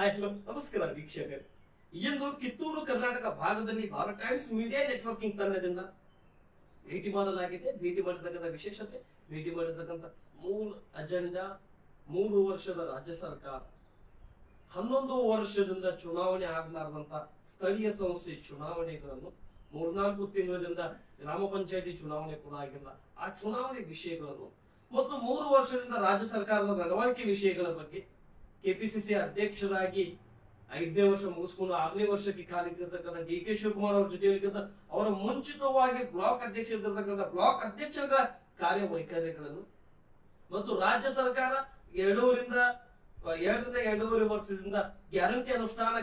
Hello ನಮಸ್ಕಾರ ವೀಕ್ಷಕರೇ. ಇಂದು ಕಿತ್ತೂರು ಕರ್ನಾಟಕ ಭಾಗದಲ್ಲಿ ಭಾರತ್ ಟೈಮ್ಸ್ ಮೀಡಿಯಾ ನೆಟ್ವರ್ಕಿಂಗ್ ತಂಡದಿಂದ ಭೇಟಿ ಮಾಡಲಾಗಿದೆ. ಭೇಟಿ ಮಾಡಿರ್ತಕ್ಕಂಥ ವಿಶೇಷತೆ, ಭೇಟಿ ಮಾಡಿರ್ತಕ್ಕಂಥ ಮೂಲ ಅಜೆಂಡಾ 3 ವರ್ಷದ ರಾಜ್ಯ ಸರ್ಕಾರ, 11 ವರ್ಷದಿಂದ ಚುನಾವಣೆ ಆಗಲಾರದಂತ ಸ್ಥಳೀಯ ಸಂಸ್ಥೆ ಚುನಾವಣೆಗಳನ್ನು 3-4 ತಿಂಗಳಿಂದ ಗ್ರಾಮ ಪಂಚಾಯತಿ ಚುನಾವಣೆ ಕೂಡ ಆಗಿಲ್ಲ, ಆ ಚುನಾವಣೆ ವಿಷಯಗಳನ್ನು ಮತ್ತು 3 ವರ್ಷದಿಂದ ರಾಜ್ಯ ಸರ್ಕಾರದ ನಡವಳಿಕೆ ವಿಷಯಗಳ ಬಗ್ಗೆ ಕೆಪಿಸಿಸಿ ಅಧ್ಯಕ್ಷರಾಗಿ 5ನೇ ವರ್ಷ ಮುಗಿಸ್ಕೊಂಡು 6ನೇ ವರ್ಷಕ್ಕೆ ಕಾಲಿಟ್ಟಿರ್ತಕ್ಕಂಥ DK ಶಿವಕುಮಾರ್ ಅವ್ರ ಜೊತೆ ಅವರ ಮುಂಚಿತವಾಗಿ ಬ್ಲಾಕ್ ಅಧ್ಯಕ್ಷರಿರ್ತಕ್ಕಂಥ ಬ್ಲಾಕ್ ಅಧ್ಯಕ್ಷರ ಕಾರ್ಯವೈಖರಿಗಳನ್ನು ಮತ್ತು ರಾಜ್ಯ ಸರ್ಕಾರ 2.5 ವರ್ಷದಿಂದ ಗ್ಯಾರಂಟಿ ಅನುಷ್ಠಾನ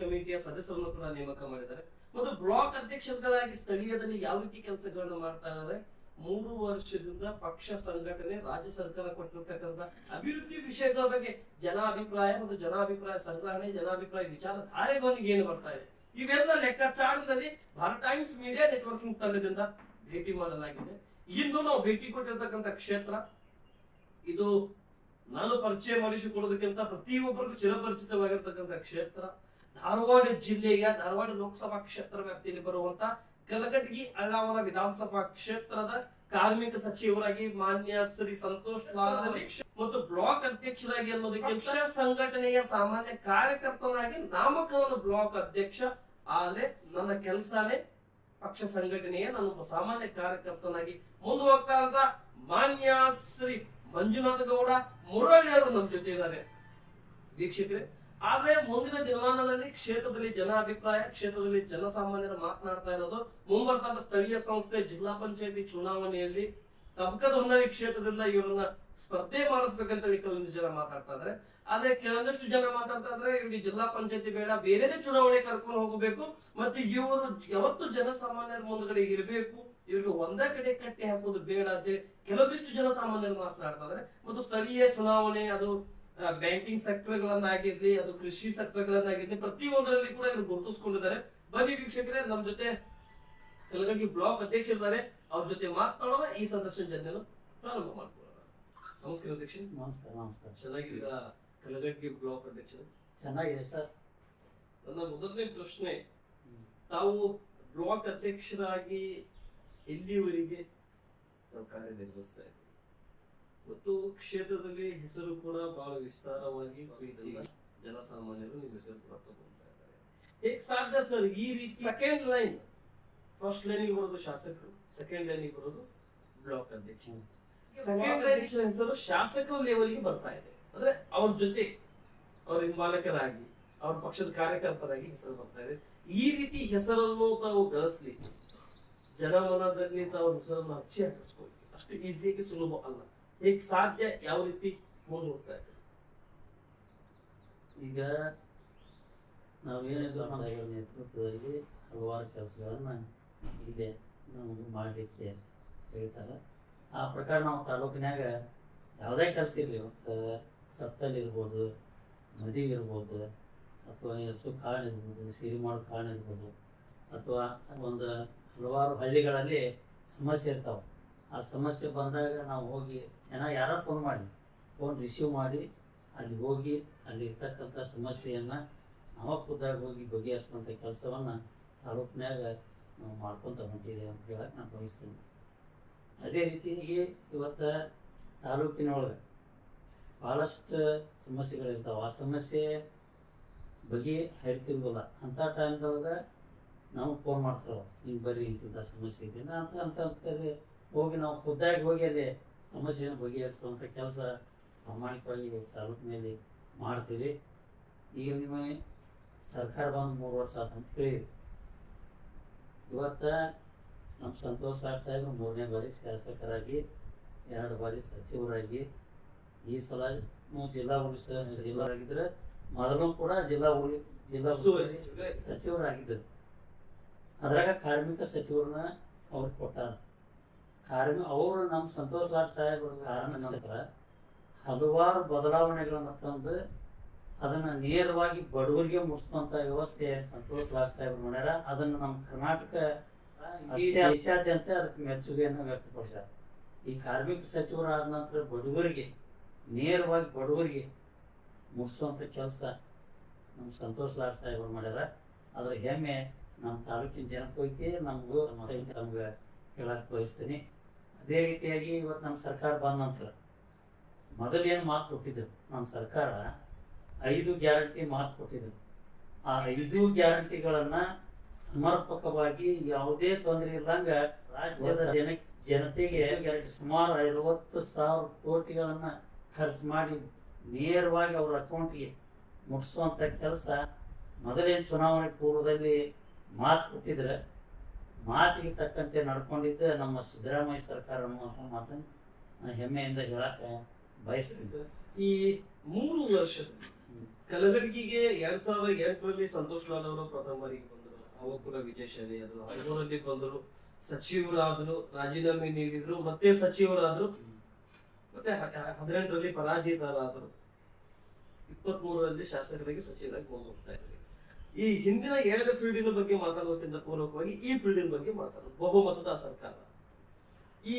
ಕಮಿಟಿಯ ಸದಸ್ಯರನ್ನು ಕೂಡ ನೇಮಕ ಮಾಡಿದ್ದಾರೆ. ಮತ್ತು ಬ್ಲಾಕ್ ಅಧ್ಯಕ್ಷರಾಗಿ ಸ್ಥಳೀಯದಲ್ಲಿ ಯಾವ ರೀತಿ ಕೆಲಸಗಳನ್ನು ಮಾಡ್ತಾ ಇದ್ದಾರೆ, 3 ವರ್ಷದಿಂದ ಪಕ್ಷ ಸಂಘಟನೆ, ರಾಜ್ಯ ಸರ್ಕಾರ ಕೊಟ್ಟಿರ್ತಕ್ಕಂಥ ಅಭಿವೃದ್ಧಿ ವಿಷಯಗಳ ಬಗ್ಗೆ ಜನಾಭಿಪ್ರಾಯ ಮತ್ತು ಜನಾಭಿಪ್ರಾಯ ಸಂಗ್ರಹಣೆ, ಜನಾಭಿಪ್ರಾಯ ವಿಚಾರಧಾರೆಗಳಿಗೆ ಏನು ಬರ್ತಾ ಇದೆ, ಇವೆಲ್ಲ ಲೆಕ್ಕಾಚಾರದಲ್ಲಿ ಭಾರತ್ ಟೈಮ್ಸ್ ಮೀಡಿಯಾ ನೆಟ್ವರ್ಕಿಂಗ್ ತಂಡದಿಂದ ಭೇಟಿ ಮಾಡಲಾಗಿದೆ. ಇಂದು ನಾವು ಭೇಟಿ ಕೊಟ್ಟಿರ್ತಕ್ಕಂಥ ಕ್ಷೇತ್ರ ಇದು ನಾನು ಪರಿಚಯ ಮಾಡಿಸಿಕೊಳ್ಳೋದಕ್ಕಿಂತ ಪ್ರತಿಯೊಬ್ಬರಿಗೂ ಚಿರಪರಿಚಿತವಾಗಿರ್ತಕ್ಕಂಥ ಕ್ಷೇತ್ರ, ಧಾರವಾಡ ಜಿಲ್ಲೆಯ ಧಾರವಾಡ ಲೋಕಸಭಾ ಕ್ಷೇತ್ರ ವ್ಯಾಪ್ತಿಯಲ್ಲಿ ಬರುವಂತ ಕಲಘಟಗಿ ಅಳ್ಳಾವರ ವಿಧಾನಸಭಾ ಕ್ಷೇತ್ರದ ಕಾರ್ಮಿಕ ಸಚಿವರಾಗಿ ಮಾನ್ಯ ಶ್ರೀ ಸಂತೋಷ್ ಲಾಲ್ ಮತ್ತು ಬ್ಲಾಕ್ ಅಧ್ಯಕ್ಷರಾಗಿ ಅನ್ನೋದಕ್ಕಿಂತ ಸಂಘಟನೆಯ ಸಾಮಾನ್ಯ ಕಾರ್ಯಕರ್ತನಾಗಿ ನಾಮಕರಣ ಬ್ಲಾಕ್ ಅಧ್ಯಕ್ಷ, ಆದ್ರೆ ನನ್ನ ಕೆಲಸನೇ ಪಕ್ಷ ಸಂಘಟನೆಯ ನಾನು ಸಾಮಾನ್ಯ ಕಾರ್ಯಕರ್ತನಾಗಿ ಮುಂದುವರ್ತಾ ಅಂತ ಮಾನ್ಯ ಶ್ರೀ ಮಂಜುನಾಥ ಗೌಡ ಮುರಳಿ ಅವರು ನಮ್ಮ ಜೊತೆ ಇದ್ದಾರೆ ವೀಕ್ಷಕರೇ. ಆದ್ರೆ ಮುಂದಿನ ದಿನಮಾನಗಳಲ್ಲಿ ಕ್ಷೇತ್ರದಲ್ಲಿ ಜನಾಭಿಪ್ರಾಯ, ಕ್ಷೇತ್ರದಲ್ಲಿ ಜನಸಾಮಾನ್ಯರು ಮಾತನಾಡ್ತಾ ಇರೋದು ಮುಂಬರ್ತಾದ ಸ್ಥಳೀಯ ಸಂಸ್ಥೆ ಜಿಲ್ಲಾ ಪಂಚಾಯತಿ ಚುನಾವಣೆಯಲ್ಲಿ ತಬಕದ ಹೊನ್ನಾಳಿ ಕ್ಷೇತ್ರದಿಂದ ಇವರನ್ನ ಸ್ಪರ್ಧೆ ಮಾಡಿಸ್ಬೇಕಂತ ಕೆಲವೊಂದು ಜನ ಮಾತಾಡ್ತಾ ಇದ್ದಾರೆ. ಆದ್ರೆ ಕೆಲವೊಂದಷ್ಟು ಜನ ಮಾತಾಡ್ತಾ ಇದ್ರೆ ಇವ್ರಿಗೆ ಜಿಲ್ಲಾ ಪಂಚಾಯತಿ ಬೇಡ, ಬೇರೆನೇ ಚುನಾವಣೆ ಕರ್ಕೊಂಡು ಹೋಗಬೇಕು, ಮತ್ತೆ ಇವರು ಯಾವತ್ತು ಜನಸಾಮಾನ್ಯರ ಮುಂದ್ಗಡೆ ಇರಬೇಕು, ಇವ್ರಿಗೆ ಒಂದೇ ಕಡೆ ಕಟ್ಟಿ ಹಾಕೋದು ಬೇಡ ಅಂತ ಕೆಲವೊಂದಿಷ್ಟು ಜನಸಾಮಾನ್ಯರು ಮಾತನಾಡ್ತಾ ಇದ್ದಾರೆ. ಮತ್ತು ಸ್ಥಳೀಯ ಚುನಾವಣೆ ಅದು ಬ್ಯಾಂಕಿಂಗ್ ಸೆಕ್ಟರ್ ಗಳನ್ನಾಗಿರ್ಲಿ, ಅದು ಕೃಷಿ ಸೆಕ್ಟರ್ ಗಳನ್ನಾಗಿರ್ಲಿ, ಪ್ರತಿಯೊಂದರಲ್ಲಿ ಕೂಡ ಇವರು ಗುರುತಿಸ್ಕೊಂಡಿದ್ದಾರೆ. ಬನ್ನಿ ವೀಕ್ಷಕರೇ, ನಮ್ಮ ಜೊತೆ ಕಲಘಟಗಿ ಬ್ಲಾಕ್ ಅಧ್ಯಕ್ಷರಿದ್ದಾರೆ, ಅವ್ರ ಜೊತೆ ಮಾತನಾಡೋಣ. ಈ ಸಂದರ್ಶನ ಜನ ಪ್ರಾರಂಭ ಮಾಡ್ಕೊಳ್ಳೋಣ. ನಮಸ್ಕಾರ ಅಧ್ಯಕ್ಷ. ನಮಸ್ಕಾರ. ನಮಸ್ಕಾರ. ಚೆನ್ನಾಗಿದ್ದೀರಾ? ಕಲಘಟಗಿ ಬ್ಲಾಕ್ ಅಧ್ಯಕ್ಷರು ಚೆನ್ನಾಗಿದೆ ಸರ್. ನನ್ನ ಮೊದಲನೇ ಪ್ರಶ್ನೆ, ತಾವು ಬ್ಲಾಕ್ ಅಧ್ಯಕ್ಷರಾಗಿ ಎಲ್ಲಿವರೆಗೆ ಕಾರ್ಯನಿರ್ವಹಿಸ್ತಾ ಇದ್ದೀರಿ ಮತ್ತು ಕ್ಷೇತ್ರದಲ್ಲಿ ಹೆಸರು ಕೂಡ ಬಹಳ ವಿಸ್ತಾರವಾಗಿ ಜನಸಾಮಾನ್ಯರು ನಿಮ್ಮ ಹೆಸರು ಕೂಡ ತಗೊಂತಾ ಇದ್ದಾರೆ. ಹೇಗೆ ಸಾಧ್ಯ ಸರ್ ಈ ರೀತಿ ಸೆಕೆಂಡ್ ಲೈನ್, ಫಸ್ಟ್ ಲೈನಿಗೆ ಬರೋದು ಶಾಸಕರು, ಸೆಕೆಂಡ್ ಲೈನಿಗೆ ಬರೋದು ಬ್ಲಾಕ್ ಅಧ್ಯಕ್ಷ, ಸೆಕೆಂಡ್ ಲೈನ್ ಹೆಸರು ಶಾಸಕರ ಲೆವೆಲ್ಗೆ ಬರ್ತಾ ಇದೆ, ಅಂದ್ರೆ ಅವ್ರ ಜೊತೆ ಅವ್ರ ಹಿಂಬಾಲಕರಾಗಿ ಅವ್ರ ಪಕ್ಷದ ಕಾರ್ಯಕರ್ತರಾಗಿ ಹೆಸರು ಬರ್ತಾ ಇದೆ. ಈ ರೀತಿ ಹೆಸರನ್ನು ತಾವು ಗಳಿಸ್ಲಿ, ಜನಮನದಲ್ಲಿ ತಾವು ಹೆಸರನ್ನು ಹಚ್ಚಿ ಹಾಕಿಸ್ಕೊಳ್ಳಿ ಅಷ್ಟು ಈಸಿಯಾಗಿ ಸುಲಭ ಅಲ್ಲ. ಹೇಗೆ ಸಾಧ್ಯ, ಯಾವ ರೀತಿ ಮುಂದೆ ಹೋಗ್ತಾ ಇದೆ? ಈಗ ನಾವೇನಿದ್ರು ನಮ್ಮ ನೇತೃತ್ವದಲ್ಲಿ ಹಲವಾರು ಕೆಲಸಗಳನ್ನ ಇಲ್ಲೇ ನಮಗೆ ಮಾಡಲಿಕ್ಕೆ ಹೇಳ್ತಾರೆ. ಆ ಪ್ರಕಾರ ನಾವು ತಾಲೂಕಿನಾಗ ಯಾವುದೇ ಕೆಲಸ ಇರಲಿ, ಮತ್ತು ಸತ್ತಲ್ಲಿ ಇರ್ಬೋದು, ಮದುವೆ ಇರ್ಬೋದು, ಅಥವಾ ಹೆಚ್ಚು ಕಾರಣ ಇರ್ಬೋದು, ಸಿರಿ ಮಾಡೋ ಕಾರಣ ಇರ್ಬೋದು, ಅಥವಾ ಒಂದು ಹಲವಾರು ಹಳ್ಳಿಗಳಲ್ಲಿ ಸಮಸ್ಯೆ ಇರ್ತಾವೆ. ಆ ಸಮಸ್ಯೆ ಬಂದಾಗ ನಾವು ಹೋಗಿ ಯಾರು ಫೋನ್ ರಿಸೀವ್ ಮಾಡಿ ಅಲ್ಲಿ ಹೋಗಿ ಅಲ್ಲಿ ಇರ್ತಕ್ಕಂಥ ಸಮಸ್ಯೆಯನ್ನು ನಾವು ಖುದ್ದಾಗಿ ಹೋಗಿ ಬಗೆಹರಿಸುವಂಥ ಕೆಲಸವನ್ನು ತಾಲೂಕಿನಾಗ ನಾವು ಮಾಡ್ಕೊತ ಹೊಂಟಿದ್ದೇವೆ ಅಂತ ಹೇಳಕ್ಕೆ ನಾನು ಬಯಸ್ತೀನಿ. ಅದೇ ರೀತಿಯಾಗಿ ಇವತ್ತು ತಾಲೂಕಿನೊಳಗೆ ಭಾಳಷ್ಟು ಸಮಸ್ಯೆಗಳಿರ್ತಾವೆ. ಆ ಸಮಸ್ಯೆ ಬಗೆಹರಿತಿರ್ಬೋಲ್ಲ, ಅಂಥ ಟೈಮ್ದೊಳಗೆ ನಾವು ಫೋನ್ ಮಾಡ್ತಾವೆ, ನೀವು ಬರ್ರಿ ಇಂತಿಂಥ ಸಮಸ್ಯೆ ಇದೆ ಅಂತ ಹೋಗಿ ನಾವು ಖುದ್ದಾಗಿ ಹೋಗಿ ಅಲ್ಲಿ ಸಮಸ್ಯೆಯನ್ನು ಬಗೆಹರಿಸುವಂಥ ಕೆಲಸ ಪ್ರಾಮಾಣಿಕವಾಗಿ ತಾಲೂಕಿನಲ್ಲಿ ಮಾಡ್ತೀವಿ. ಈಗ ನಿಮ್ಮ ಸರ್ಕಾರ ಬಂದು 3 ವರ್ಷ ಆಯ್ತು ಅಂತ ಹೇಳಿದ್ವಿ. ಇವತ್ತು ನಮ್ಮ ಸಂತೋಷ್ ಲಾಡ್ ಸಾಹೇಬರು 3ನೇ ಬಾರಿ ಶಾಸಕರಾಗಿ, 2 ಬಾರಿ ಸಚಿವರಾಗಿ, ಈ ಸಲ ಜಿಲ್ಲಾ ಸಚಿವರಾಗಿದ್ದರೆ, ಮೊದಲು ಕೂಡ ಜಿಲ್ಲಾ ಸಚಿವರಾಗಿದ್ದರು. ಅದ್ರಾಗ ಕಾರ್ಮಿಕ ಸಚಿವರನ್ನ ಅವ್ರು ಕೊಟ್ಟಾರ. ಅವರು ನಮ್ಮ ಸಂತೋಷ್ ಲಾಡ್ ಸಾಹೇಬ್ರ ಕಾರಣ ಹಲವಾರು ಬದಲಾವಣೆಗಳನ್ನು ತಂದು ಅದನ್ನು ನೇರವಾಗಿ ಬಡವರಿಗೆ ಮುಟ್ಟಿಸುವಂಥ ವ್ಯವಸ್ಥೆ ಸಂತೋಷ್ ಲಾಡ್ ಸಾಹೇಬ್ರು ಮಾಡ್ಯಾರ. ಅದನ್ನು ನಮ್ಮ ಕರ್ನಾಟಕ ದೇಶಾದ್ಯಂತ ಅದಕ್ಕೆ ಮೆಚ್ಚುಗೆಯನ್ನು ವ್ಯಕ್ತಪಡಿಸ್ಯಾರ. ಈ ಕಾರ್ಮಿಕ ಸಚಿವರಾದ ನಂತರ ನೇರವಾಗಿ ಬಡವರಿಗೆ ಮುಗಿಸುವಂಥ ಕೆಲಸ ನಮ್ಮ ಸಂತೋಷ್ ಲಾಡ್ ಸಾಹೇಬರು ಮಾಡ್ಯಾರ. ಅದ್ರ ಹೆಮ್ಮೆ ನಮ್ಮ ತಾಲೂಕಿನ ಜನಕ್ಕೆ ಹೋಯ್ತಿ, ನಮಗೂ ನಮ್ಗೆ ಹೇಳಕ್ಕೆ ಬಯಸ್ತೀನಿ. ಅದೇ ರೀತಿಯಾಗಿ ಇವತ್ತು ನಮ್ಮ ಸರ್ಕಾರ ಬಂದ ನಂತರ ಮೊದಲೇನು ಮಾತು ಕೊಟ್ಟಿದ್ರು, ನಮ್ಮ ಸರ್ಕಾರ 5 ಗ್ಯಾರಂಟಿ ಮಾತು ಕೊಟ್ಟಿದ್ರು. ಆ 5 ಗ್ಯಾರಂಟಿಗಳನ್ನು ಸಮರ್ಪಕವಾಗಿ ಯಾವುದೇ ತೊಂದರೆ ಇಲ್ಲಂಗೆ ರಾಜ್ಯದ ಜನತೆಗೆ ಸುಮಾರು 50,000 ಕೋಟಿಗಳನ್ನು ಖರ್ಚು ಮಾಡಿ ನೇರವಾಗಿ ಅವ್ರ ಅಕೌಂಟ್ಗೆ ಮುಟ್ಟಿಸುವಂಥ ಕೆಲಸ ಮೊದಲೇನು ಚುನಾವಣೆ ಪೂರ್ವದಲ್ಲಿ ಮಾತು ಕೊಟ್ಟಿದ್ರೆ ಮಾತಿಗೆ ತಕ್ಕಂತೆ ನಡ್ಕೊಂಡಿದ್ದ ನಮ್ಮ ಸಿದ್ದರಾಮಯ್ಯ ಸರ್ಕಾರ ಅನ್ನುವಂಥ ಮಾತನ್ನು ನಾನು ಹೆಮ್ಮೆಯಿಂದ ಹೇಳಕ್ಕೆ ಬಯಸ್ತೀನಿ ಸರ್. ಈ 3 ವರ್ಷದಲ್ಲಿ ಕಲಗಡಗಿಗೆ 2008ರಲ್ಲಿ ಸಂತೋಷ್ ಲಾಲ್ ಅವರು ಪ್ರಥಮ ಬಾರಿಗೆ ಬಂದರು, ಅವಾಗ ಕೂಡ ವಿಜಯ ಶೈಲಿ ಆದ್ರು, 15ರಲ್ಲಿ ಬಂದರು, ಸಚಿವರಾದ್ರು, ರಾಜೀನಾಮೆ ನೀಡಿದ್ರು, ಮತ್ತೆ ಸಚಿವರಾದ್ರು, ಮತ್ತೆ 18ರಲ್ಲಿ ಪರಾಜಿತರಾದರು, 23ರಲ್ಲಿ ಶಾಸಕರಾಗಿ ಸಚಿವರಾಗಿ ಹೋಗ್ತಾ ಇದ್ದಾರೆ. ಈ ಹಿಂದಿನ 2 ಫೀಲ್ಡಿನ ಬಗ್ಗೆ ಮಾತಾಡೋದಕ್ಕಿಂತ ಪೂರ್ವಕವಾಗಿ ಈ ಫೀಲ್ಡಿನ ಬಗ್ಗೆ ಮಾತಾಡೋದು, ಬಹುಮತದ ಸರ್ಕಾರ. ಈ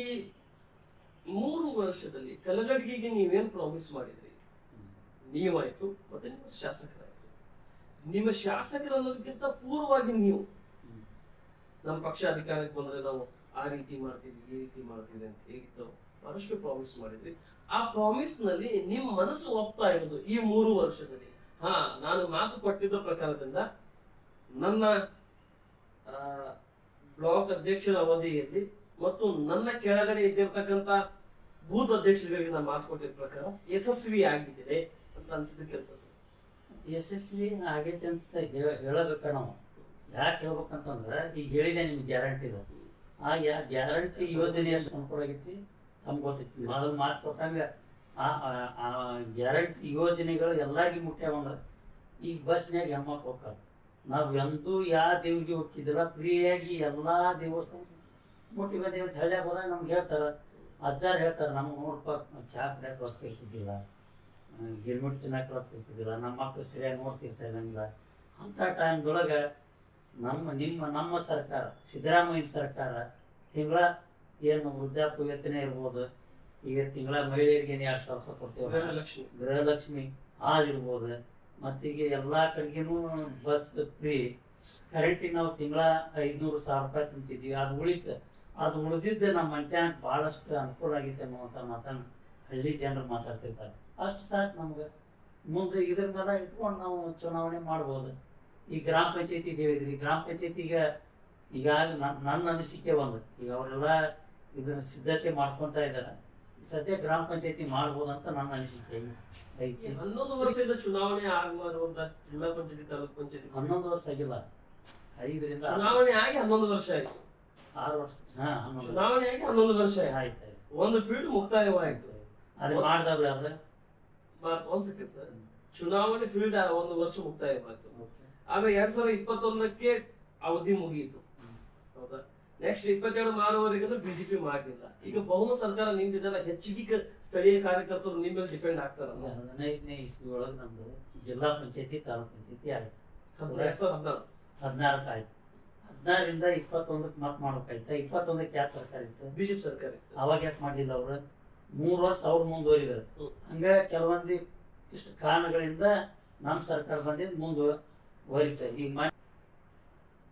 3 ವರ್ಷದಲ್ಲಿ ಕಲಗಡಗಿಗೆ ನೀವೇನ್ ಪ್ರಾಮಿಸ್ ಮಾಡಿದ್ರಿ, ನೀವಾಯ್ತು ಮತ್ತೆ ನಿಮ್ಮ ಶಾಸಕರಾಯ್ತು. ನಿಮ್ಮ ಶಾಸಕರು ಅನ್ನೋದಕ್ಕಿಂತ ಪೂರ್ವವಾಗಿ ನೀವು ನಮ್ಮ ಪಕ್ಷ ಅಧಿಕಾರಕ್ಕೆ ಬಂದ್ರೆ ನಾವು ಆ ರೀತಿ ಮಾಡ್ತೀವಿ, ಈ ರೀತಿ ಮಾಡ್ತೀವಿ ಅಂತ ಹೇಗಿತ್ತು ಬಹಳಷ್ಟು ಪ್ರಾಮಿಸ್ ಮಾಡಿದ್ರಿ. ಆ ಪ್ರಾಮಿಸ್ ನಲ್ಲಿ ನಿಮ್ಮ ಮನಸ್ಸು ಒಪ್ತಾ ಇರೋದು ಈ 3 ವರ್ಷದಲ್ಲಿ, ನಾನು ಮಾತು ಕೊಟ್ಟಿದ್ದ ಪ್ರಕಾರದಿಂದ ನನ್ನ ಬ್ಲಾಕ್ ಅಧ್ಯಕ್ಷರ ಅವಧಿಯಲ್ಲಿ ಮತ್ತು ನನ್ನ ಕೆಳಗಡೆ ಇದ್ದಿರ್ತಕ್ಕಂಥ ಬೂತ್ ಅಧ್ಯಕ್ಷರುಗಳಿಗೆ ನಾನು ಮಾತು ಕೊಟ್ಟಿದ್ದ ಪ್ರಕಾರ ಯಶಸ್ವಿ ಆಗಿದ್ದಿದೆ ಅಂತ ಅನ್ಸಿದ ಕೆಲಸ ಸರ್. ಯಶಸ್ವಿ ಆಗೈತೆ ಅಂತ ಹೇಳಬೇಕ ನಾವು. ಯಾಕೆ ಹೇಳ್ಬೇಕಂತಂದ್ರೆ ಈಗ ಹೇಳಿದೆ ನಿಮ್ಗೆ ಗ್ಯಾರಂಟಿದು, ಆ ಗ್ಯಾರಂಟಿ ಯೋಜನೆ ಎಷ್ಟು ಅನುಕೂಲ ಆಗೈತಿ ತಮ್ಗೆ ಗೊತ್ತೈತಿ. ಮೊದಲು ಮಾತು ಕೊಟ್ಟಂಗೆ ಆ ಗ್ಯಾರಂಟಿ ಯೋಜನೆಗಳು ಎಲ್ಲರಿಗೂ ಮುಖ್ಯವಂದ್ರೆ ಈಗ ಬಸ್ನ್ಯಾಗ ಹೆಣ್ಮಕ್ಳು ಹೋಗ್ತಾರೆ. ನಾವು ಎಂದೂ ಯಾವ ದೇವ್ರಿಗೆ ಹೋಗಿದ್ದಿಲ್ಲ, ಫ್ರೀಯಾಗಿ ಎಲ್ಲ ದೇವಸ್ಥಾನ ಮುಟ್ಟಿ ಬಂದೇವಿ ಅಂತ ಹಳ್ಳಿಯಾಗ ಹೋದಾಗ ನಮ್ಗೆ ಹೇಳ್ತಾರೆ, ಅಜ್ಜಾರು ಹೇಳ್ತಾರೆ, ನಮ್ಗೆ ನೋಡ್ಪ ಚಹಾ ಕುಡಿಯೋಕೆ ರೊಕ್ಕ ಇರ್ತಿದ್ದಿಲ್ಲ, ಗಿರ್ಮಿಟ್ ತಿನ್ನಕ್ಕೆ ರೊಕ್ಕ ಇರ್ತಿದ್ದಿಲ್ಲ, ನಮ್ಮ ಮಕ್ಕಳು ಸರಿಯಾಗಿ ನೋಡ್ತಿರ್ತಾರೆ ನಮ್ಗೆ. ಅಂಥ ಟೈಮ್ದೊಳಗೆ ನಮ್ಮ ಸರ್ಕಾರ, ಸಿದ್ದರಾಮಯ್ಯ ಸರ್ಕಾರ ತಿಂಗಳ ಏನು ವೃದ್ಧಾಪ್ಯ ವೇತನ ಇರ್ಬೋದು, ಈಗ ತಿಂಗಳ ಮಹಿಳೆಯರಿಗೆ 2,000 ರೂಪಾಯಿ ಕೊಡ್ತೇವೆ, ಗೃಹಲಕ್ಷ್ಮಿ ಆಗಿರ್ಬೋದು, ಮತ್ತೀಗ ಎಲ್ಲ ಕಡೆಗೂ ಬಸ್ ಫ್ರೀ, ಕರೆಂಟಿಗೆ ನಾವು ತಿಂಗಳ 500,000 ರೂಪಾಯಿ ತುಂಬ್ತಿದ್ವಿ. ಅದು ಉಳಿದಿದ್ದು ನಮ್ಮ ಮಂತ್ಯಾನಕ್ಕೆ ಭಾಳಷ್ಟು ಅನುಕೂಲ ಆಗೈತೆ ಅನ್ನುವಂಥ ಮಾತನ್ನು ಹಳ್ಳಿ ಜನರು ಮಾತಾಡ್ತಿರ್ತಾರೆ. ಅಷ್ಟು ಸಾಕು ನಮ್ಗೆ. ಮುಂದೆ ಇದ್ರ ಮೇಲೆ ಇಟ್ಕೊಂಡು ನಾವು ಚುನಾವಣೆ ಮಾಡ್ಬೋದು. ಈ ಗ್ರಾಮ ಪಂಚಾಯತಿ ಹೇಳಿದ್ರಿ, ಗ್ರಾಮ ಪಂಚಾಯತಿಗೆ ಈಗಾಗ ನನ್ನ ಅನಿಸಿಕೆ ಒಂದು, ಈಗ ಅವರೆಲ್ಲ ಇದನ್ನ ಸಿದ್ಧತೆ ಮಾಡ್ಕೊತಾ ಇದ್ದಾರೆ. ಸದ್ಯ ಗ್ರಾಮ ಪಂಚಾಯತಿ ಮಾಡ್ಬೋದು ಅಂತ ನನ್ನ ಅನಿಸಿಕೆ ಐತಿ. 11 ವರ್ಷದ ಚುನಾವಣೆ ಆಗುವ ಜಿಲ್ಲಾ ಪಂಚಾಯತಿ, ತಾಲೂಕ್ ಪಂಚಾಯತಿ 11 ವರ್ಷ ಆಗಿಲ್ಲ, 5ರಿಂದ ಚುನಾವಣೆ ಆಗಿ 11 ವರ್ಷ ಆಯ್ತು. 6 ವರ್ಷ ಚುನಾವಣೆ ಆಗಿ 11 ವರ್ಷ ಆಯ್ತು. ಒಂದು ಫೀಲ್ಡ್ ಮುಕ್ತಾಯವಾಯ್ತು. ಅದು ಮಾಡಿದವ್ರು ಯಾರು? ಒಂದ್ ಸೆಕೆಂಡ್ ಸರ್, ಚುನಾವಣೆ ಫೀಲ್ಡ್ 1 ವರ್ಷ ಮುಕ್ತಾಯವಾಯ್ತು. ಆಮೇಲೆ 2021ಕ್ಕೆ ಅವಧಿ ಮುಗಿಯಿತು, ಹೌದಾ? ನೆಕ್ಸ್ಟ್ 22 ಮಾರುವವರೆಗೂ ಬಿಜೆಪಿ ಮಾಡಲಿಲ್ಲ. ಈಗ ಬಹುಮತ ಸರ್ಕಾರ ನಿಂತಿದ್ದಲ್ಲ, ಹೆಚ್ಚಿಗೆ ಸ್ಥಳೀಯ ಕಾರ್ಯಕರ್ತರು ನಿಮ್ಮ ಮೇಲೆ ಡಿಪೆಂಡ್ ಆಗ್ತಾರಲ್ಲ. 15ನೇ ಇಸ್ವಿ ಒಳಗೆ ನಮ್ದು ಜಿಲ್ಲಾ ಪಂಚಾಯತಿ, ತಾಲೂಕ್ ಪಂಚಾಯತಿ ಆಯ್ತು. 2014 ಆಯ್ತು. 16ರಿಂದ 21ಕ್ಕೆ ಮಾತು ಮಾಡ್ಬೇಕಾಯ್ತು. 21ಕ್ಕೆ ಯಾವ ಸರ್ಕಾರ ಇತ್ತು? ಬಿಜೆಪಿ ಸರ್ಕಾರ ಇತ್ತು. ಅವಾಗ ಯಾಕೆ ಮಾಡಲಿಲ್ಲ ಅವರು? 3 ವರ್ಷ ಅವ್ರು ಮುಂದುವರಿದರು. ಹಂಗೆ ಕೆಲವೊಂದು ಇಷ್ಟು ಕಾರಣಗಳಿಂದ ನಮ್ಮ ಸರ್ಕಾರ ಬಂದಿದ್ದು ಮುಂದುವರಿತಾರೆ. ಈಗ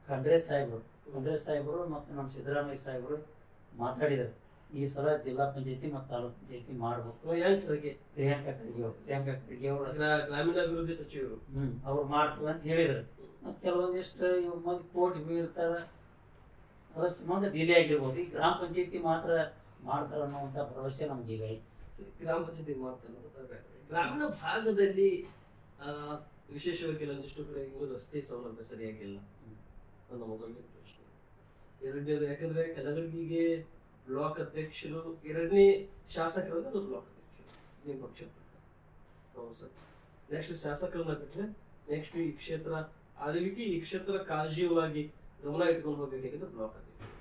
ಖಂಡ್ರೆ ಸಾಹೇಬರು ಮತ್ತು ನಮ್ಮ ಸಿದ್ದರಾಮಯ್ಯ ಸಾಹೇಬರು ಮಾತಾಡಿದರು, ಈ ಸಲ ಜಿಲ್ಲಾ ಪಂಚಾಯತಿ ಮತ್ತು ತಾಲೂಕ್ ಪಂಚಾಯತಿ ಮಾಡ್ಬೇಕು. ಪ್ರಿಯಾಂಕಾ ಖರ್ಗೆ ಅವರು ಗ್ರಾಮೀಣಾಭಿವೃದ್ಧಿ ಸಚಿವರು ಅವ್ರು ಮಾಡ್ತೀವಿ ಅಂತ ಹೇಳಿದ್ರು. ಮತ್ತು ಕೆಲವೊಂದಿಷ್ಟು ಮಂದಿ ಕೋರ್ಟ್ ಬೀಳ್ತಾರೆ, ಅದ್ರ ಸಂಬಂಧ ಡಿಲೇ ಆಗಿರ್ಬೋದು. ಈ ಗ್ರಾಮ ಪಂಚಾಯತಿ ಮಾತ್ರ ಮಾಡ್ತಾರೆ ಅನ್ನುವಂಥ ಭರವಸೆ ನಮ್ಗೆ ಈಗ ಐತಿ. ಗ್ರಾಮ ಪಂಚಾಯತಿ ಮಾಡ್ತಾರೆ. ಗ್ರಾಮೀಣ ಭಾಗದಲ್ಲಿ ವಿಶೇಷವಾಗಿ ಕೆಲವೊಂದಿಷ್ಟು ಕಡೆ ರಸ್ತೆ ಸೌಲಭ್ಯ ಸರಿಯಾಗಿಲ್ಲ. ನನ್ನ ಮೊದಲನೇ ಪ್ರಶ್ನೆ. ಎರಡನೇದು, ಯಾಕಂದ್ರೆ ಕಲಗಡಗಿಗೆ ಬ್ಲಾಕ್ ಅಧ್ಯಕ್ಷರು 2ನೇ ಶಾಸಕರನ್ನ ಅದು ಬ್ಲಾಕ್ ಅಧ್ಯಕ್ಷರು ನಿಮ್ಮ ಪಕ್ಷ. ಹೌದು ಸರ್. ನೆಕ್ಸ್ಟ್ ಶಾಸಕರನ್ನ ಬಿಟ್ಟರೆ ನೆಕ್ಸ್ಟ್ ಈ ಕ್ಷೇತ್ರ ಆಳ್ವಿಕೆ, ಈ ಕ್ಷೇತ್ರ ಕಾಳಜಿಯಾಗಿ ಗಮನ ಇಟ್ಕೊಂಡು ಹೋಗ್ಬೇಕಾಗಿದ್ದು ಬ್ಲಾಕ್ ಅಧ್ಯಕ್ಷರು.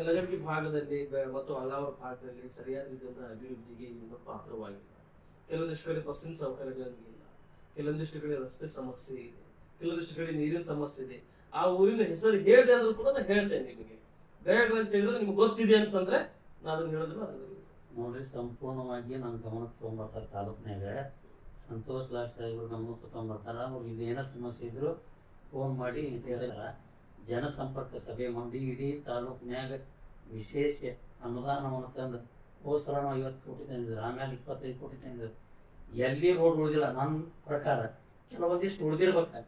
ಕಲಗಡಗಿ ಭಾಗದಲ್ಲಿ ಮತ್ತು ಹಲವಾರು ಭಾಗದಲ್ಲಿ ಸರಿಯಾದ ರೀತಿಯಿಂದ ಅಭಿವೃದ್ಧಿಗೆ ಇನ್ನೂ ಪಾತ್ರವಾಗಿಲ್ಲ. ಕೆಲವೊಂದಿಷ್ಟು ಕಡೆ ಬಸ್ಸಿನ ಸೌಕರ್ಯಗಳಿಲ್ಲ, ಕೆಲವೊಂದಿಷ್ಟು ಕಡೆ ರಸ್ತೆ ಸಮಸ್ಯೆ ಇದೆ, ಕೆಲವೊಂದಿಷ್ಟು ಕಡೆ ನೀರಿನ ಸಮಸ್ಯೆ ಇದೆ. ಆ ಊರಿನ ಹೆಸರು ಹೇಳಿದೆ ಅಂದ್ರೂ ಕೂಡ ನಾನು ಹೇಳ್ತೇನೆ ನಿಮಗೆ. ಬೇಡ ಅಂತ ಹೇಳಿದ್ರೆ ನಿಮ್ಗೆ ಗೊತ್ತಿದೆ ಅಂತಂದ್ರೆ ನಾನು ಹೇಳಿದ್ರು ಅದನ್ನ ನೋಡ್ರಿ, ಸಂಪೂರ್ಣವಾಗಿ ನನ್ನ ಗಮನಕ್ಕೆ ತೊಗೊಂಬರ್ತಾರೆ. ತಾಲೂಕಿನಾಗ ಸಂತೋಷ್ ಲಾಡ್ ಸಾಹೇಬರು ನಮ್ಮ ಕುತ್ಕೊಂಡ್ಬರ್ತಾರೆ. ಅವ್ರು ಇಲ್ಲಿ ಏನೋ ಸಮಸ್ಯೆ ಇದ್ರು ಫೋನ್ ಮಾಡಿ ಅಂತ ಹೇಳಿದಾರೆ. ಜನಸಂಪರ್ಕ ಸಭೆ ಮಾಡಿ ಇಡೀ ತಾಲೂಕಿನ್ಯಾಗ ವಿಶೇಷ ಅನುದಾನವನ್ನು ತಂದು ಹೋದ ಸಲ ನಾವು 50 ಕೋಟಿ ತಂದಿದ್ರು, ಆಮೇಲೆ 25 ಕೋಟಿ ತಂದಿದ್ರು. ಎಲ್ಲಿ ರೋಡ್ ಉಳಿದಿಲ್ಲ ನನ್ನ ಪ್ರಕಾರ, ಕೆಲವೊಂದಿಷ್ಟು ಉಳಿದಿರ್ಬೇಕು.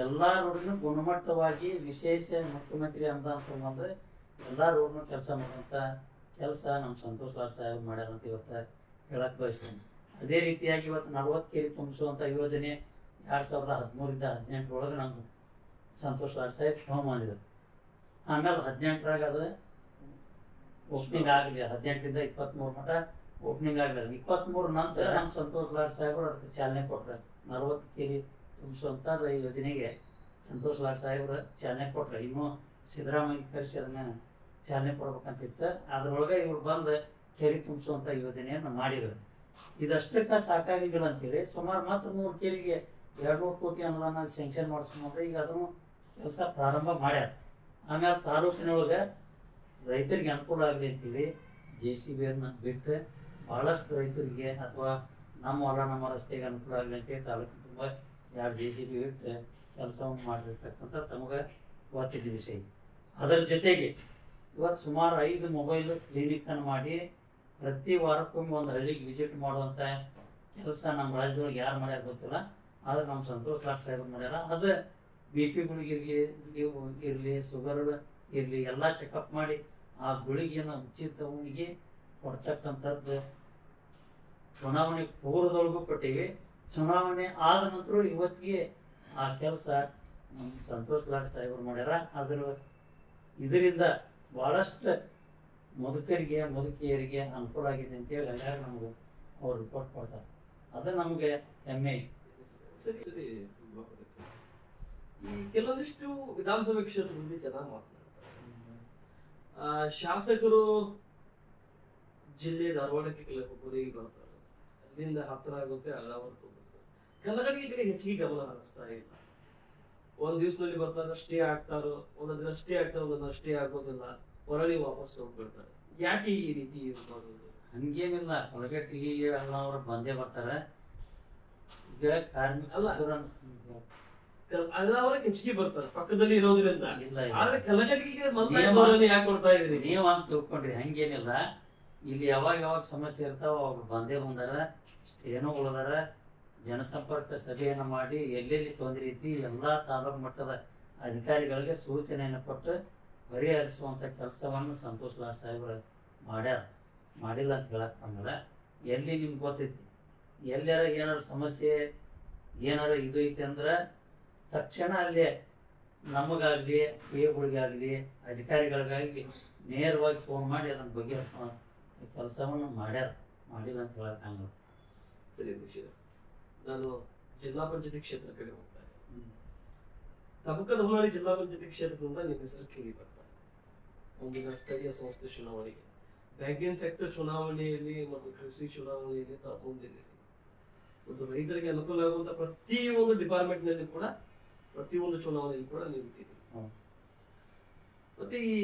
ಎಲ್ಲ ರೋಡ್ನು ಗುಣಮಟ್ಟವಾಗಿ ವಿಶೇಷ ಮುಖ್ಯಮಂತ್ರಿ ಅನುದಾನ ತೊಗೊಂಡ್ರೆ ಎಲ್ಲ ರೋಡ್ನು ಕೆಲಸ ಮಾಡುವಂಥ ಕೆಲಸ ನಮ್ಮ ಸಂತೋಷ್ ಲಾಡ್ ಸಾಹೇಬ್ ಮಾಡ್ಯಾರ ಅಂತ ಇವತ್ತು ಹೇಳಕ್ಕೆ ಬಯಸ್ತೇನೆ. ಅದೇ ರೀತಿಯಾಗಿ ಇವತ್ತು 40 ಕೆರೆ ತುಂಬಿಸುವಂಥ ಯೋಜನೆ 2013ರಿಂದ 18 ಒಳಗೆ ನಮ್ಮ ಸಂತೋಷ್ ಲಾಡ್ ಸಾಹೇಬ್ ತಗೊಂಬಂದಿದ್ರು. ಆಮೇಲೆ 18ರಾಗ ಅದು ಓಪನಿಂಗ್ ಆಗಲಿ, 18ರಿಂದ 23 ಮಟ್ಟ ಓಪನಿಂಗ್ ಆಗಲಿಲ್ಲ. 23 ನಂತರ ನಮ್ಮ ಸಂತೋಷ್ ಲಾಡ್ ಸಾಹೇಬರು ಅದಕ್ಕೆ ಚಾಲನೆ ಕೊಟ್ಟರೆ. 40 ಕೆರೆ ತುಂಬಿಸುವಂಥ ಯೋಜನೆಗೆ ಸಂತೋಷ್ ಲಾಡ್ ಸಾಹೇಬರು ಚಾಲನೆ ಕೊಟ್ಟರೆ. ಇನ್ನೂ ಸಿದ್ದರಾಮಯ್ಯ ಕರೆಸಿ ಅದನ್ನ ಚಾಲನೆ ಕೊಡ್ಬೇಕಂತಿತ್ತು. ಅದರೊಳಗೆ ಇವ್ರು ಬಂದು ಕೆರೆ ತುಂಬಿಸುವಂಥ ಯೋಜನೆಯನ್ನು ಮಾಡಿದರು. ಇದಷ್ಟಕ್ಕೆ ಸಾಕಾಗಿಲ್ಲ ಅಂತೇಳಿ ಸುಮಾರು ಮಾತ್ರ 3 ಕೆರೆಗೆ 200 ಕೋಟಿ ಅನುದಾನ ಸ್ಯಾಂಕ್ಷನ್ ಮಾಡಿಸ್ಕೊಂಡ್ರೆ ಈಗ ಅದನ್ನು ಕೆಲಸ ಪ್ರಾರಂಭ ಮಾಡ್ಯಾರ. ಆಮೇಲೆ ತಾಲೂಕಿನೊಳಗೆ ರೈತರಿಗೆ ಅನುಕೂಲ ಆಗಲಿ ಅಂತೇಳಿ JCBಯನ್ನು ಬಿಟ್ಟು ಭಾಳಷ್ಟು ರೈತರಿಗೆ ಅಥವಾ ನಮ್ಮ ಹೊಲ ನಮ್ಮ ರಸ್ತೆಗೆ ಅನುಕೂಲ ಆಗಲಿ ಅಂತೇಳಿ ತಾಲೂಕಿನ ತುಂಬ 2 JCB ಇಟ್ಟು ಕೆಲಸವನ್ನು ಮಾಡಿರ್ತಕ್ಕಂಥ ತಮಗೆ ಗೊತ್ತಿದ್ದ ವಿಷಯ. ಅದರ ಜೊತೆಗೆ ಇವತ್ತು ಸುಮಾರು 5 ಮೊಬೈಲ್ ಕ್ಲಿನಿಕನ್ನು ಮಾಡಿ ಪ್ರತಿ ವಾರಕ್ಕೊಮ್ಮೆ ಒಂದು ಹಳ್ಳಿಗೆ ವಿಸಿಟ್ ಮಾಡುವಂಥ ಕೆಲಸ ನಮ್ಮ ರಾಜ್ಯದೊಳಗೆ ಯಾರು ಮಾಡ್ಯಾರ ಗೊತ್ತಿಲ್ಲ, ಆದರೆ ನಮ್ಮ ಸಂತೋಷ್ ಲಾಡ್ ಸಾಹೇಬ್ ಮಾಡ್ಯಾರ. ಅದು BP ಗುಳಿಗಿರಲಿ ಇರಲಿ, ಶುಗರ್ ಇರಲಿ, ಎಲ್ಲ ಚೆಕಪ್ ಮಾಡಿ ಆ ಗುಳಿಗೆಯನ್ನು ಉಚಿತವಾಗಿ ಕೊಡ್ತಕ್ಕಂಥದ್ದು ಚುನಾವಣೆ ಪೂರ್ವದೊಳಗೂ ಕೊಟ್ಟಿವಿ. ಚುನಾವಣೆ ಆದ ನಂತರ ಇವತ್ತಿಗೆ ಆ ಕೆಲಸ ನಮ್ಮ ಸಂತೋಷ್ ಲಾಡ್ ಸಾಹೇಬರು ಮಾಡ್ಯಾರ. ಇದರಿಂದ ಭಾಳಷ್ಟು ಮುದುಕಿಯರಿಗೆ ಅನುಕೂಲ ಆಗಿದೆ ಅಂತೇಳಿ ಎಲ್ಲರೂ ನಮಗೆ ಅವ್ರು ರಿಪೋರ್ಟ್ ಕೊಡ್ತಾರೆ. ಅದು ನಮಗೆ ಹೆಮ್ಮೆ. ಸರಿ. ಈ ಕೆಲವೊಂದಿಷ್ಟು ವಿಧಾನಸಭೆ ಕ್ಷೇತ್ರದಲ್ಲಿ ಜನ ಮಾತನಾಡ್ತಾರೆ. ಶಾಸಕರು ಜಿಲ್ಲೆ ಧಾರವಾಡಕ್ಕೆ ಕೆಲವೊಬ್ಬರಿಗೆ ಬರ್ತಾರೆ, ಅಲ್ಲಿಂದ ಹತ್ತಿರ ಆಗುತ್ತೆ, ಅಳ್ಳಾವರ್ತು ಕಲಗಡಿಗೆ ಕಡೆ ಹೆಚ್ಚಿಗೆ ಗಮನ ಹರಿಸ್ತಾ ಇಲ್ಲ. ಒಂದ್ ದಿವಸದಲ್ಲಿ ಬರ್ತಾರೆ, ಸ್ಟೇ ಆಗ್ತಾರೋ, ಒಂದೊಂದು ದಿನ ಸ್ಟೇ ಆಗ್ತಾರೋ, ಒಂದೊಂದು ದಿನ ಸ್ಟೇ ಆಗೋದಿಲ್ಲ, ಹೊರಳಿ ವಾಪಸ್ ಹೋಗ್ಬಿಡ್ತಾರೆ. ಯಾಕೆ ಈ ರೀತಿ ಮಾಡೋದು? ಹಂಗೇನಿಲ್ಲ, ಹೊರಗಟ್ಟಿಗೆ ಅಳ್ಳಾವರ ಬಂದೇ ಬರ್ತಾರೆ. ಈಗ ಕಾರ್ಮಿಕ ಅಳ್ಳಾವರಕ್ಕೆ ಹೆಚ್ಚಿಗೆ ಬರ್ತಾರೆ ಪಕ್ಕದಲ್ಲಿ ಇರೋದ್ರಿಂದ. ಆದ್ರೆ ಕಲಗಡಿಗೆ ಯಾಕೆ ಕೊಡ್ತಾ ಇದ್ರಿ ನೀವು ಅಂತ ತಿಳ್ಕೊಂಡ್ರಿ? ಹಂಗೇನಿಲ್ಲ, ಇಲ್ಲಿ ಯಾವಾಗ ಸಮಸ್ಯೆ ಇರ್ತಾವ ಅವ್ರು ಬಂದೇ ಬಂದಾರ, ಸ್ಟೇನೂ ಉಳಿದಾರ. ಜನಸಂಪರ್ಕ ಸಭೆಯನ್ನು ಮಾಡಿ ಎಲ್ಲೆಲ್ಲಿ ತೊಂದರೆ ಐತಿ ಎಲ್ಲ ತಾಲೂಕು ಮಟ್ಟದ ಅಧಿಕಾರಿಗಳಿಗೆ ಸೂಚನೆಯನ್ನು ಕೊಟ್ಟು ಪರಿಹರಿಸುವಂಥ ಕೆಲಸವನ್ನು ಸಂತೋಷ್ ಲಾಡ್ ಸಾಹೇಬ್ರು ಮಾಡಿಲ್ಲ ಅಂತ ಹೇಳಕ್ ಬಂದಿಲ್ಲ. ಎಲ್ಲಿ ನಿಮ್ಗೆ ಗೊತ್ತೈತಿ, ಎಲ್ಲಾರ ಏನಾರು ಸಮಸ್ಯೆ ಏನಾರು ಇದು ಐತಿ ಅಂದ್ರೆ ತಕ್ಷಣ ಅಲ್ಲೇ ನಮಗಾಗಲಿ, PAಗಳಿಗಾಗಲಿ, ಅಧಿಕಾರಿಗಳಿಗಾಗಲಿ ನೇರವಾಗಿ ಫೋನ್ ಮಾಡಿ ಅದನ್ನು ಬಗೆಹರಿಸೋ ಕೆಲಸವನ್ನು ಮಾಡಿಲ್ಲ ಅಂತ ಹೇಳಕ್ ಆಗಲ್ಲ. ಸರಿ ಮುಗಿಸಿದ. ನಾನು ಜಿಲ್ಲಾ ಪಂಚಾಯತಿ ಕ್ಷೇತ್ರ ಕಡೆ ಹೋಗ್ತಾ ಇದ್ದೆ. ತಬಕದ ಹೊನ್ನಾಳಿ ಜಿಲ್ಲಾ ಪಂಚಾಯತಿ ಕ್ಷೇತ್ರದಿಂದ ನಿಮ್ಮ ಹೆಸರು ಕೇಳಿ ಬರ್ತಾರೆ. ಮುಂದಿನ ಸ್ಥಳೀಯ ಸಂಸ್ಥೆ ಚುನಾವಣೆಗೆ, ಬ್ಯಾಂಕಿಂಗ್ ಸೆಕ್ಟರ್ ಚುನಾವಣೆಯಲ್ಲಿ ಮತ್ತು ಕೃಷಿ ಚುನಾವಣೆಯಲ್ಲಿ ಮುಂದಿದೆ. ಒಂದು ರೈತರಿಗೆ ಅನುಕೂಲ ಆಗುವಂತ ಪ್ರತಿಯೊಂದು ಡಿಪಾರ್ಟ್ಮೆಂಟ್ ನಲ್ಲಿ ಕೂಡ, ಪ್ರತಿಯೊಂದು ಚುನಾವಣೆಯಲ್ಲಿ ಕೂಡ ನೀವು ಇಟ್ಟಿದ್ದೀರಿ. ಮತ್ತೆ ಈ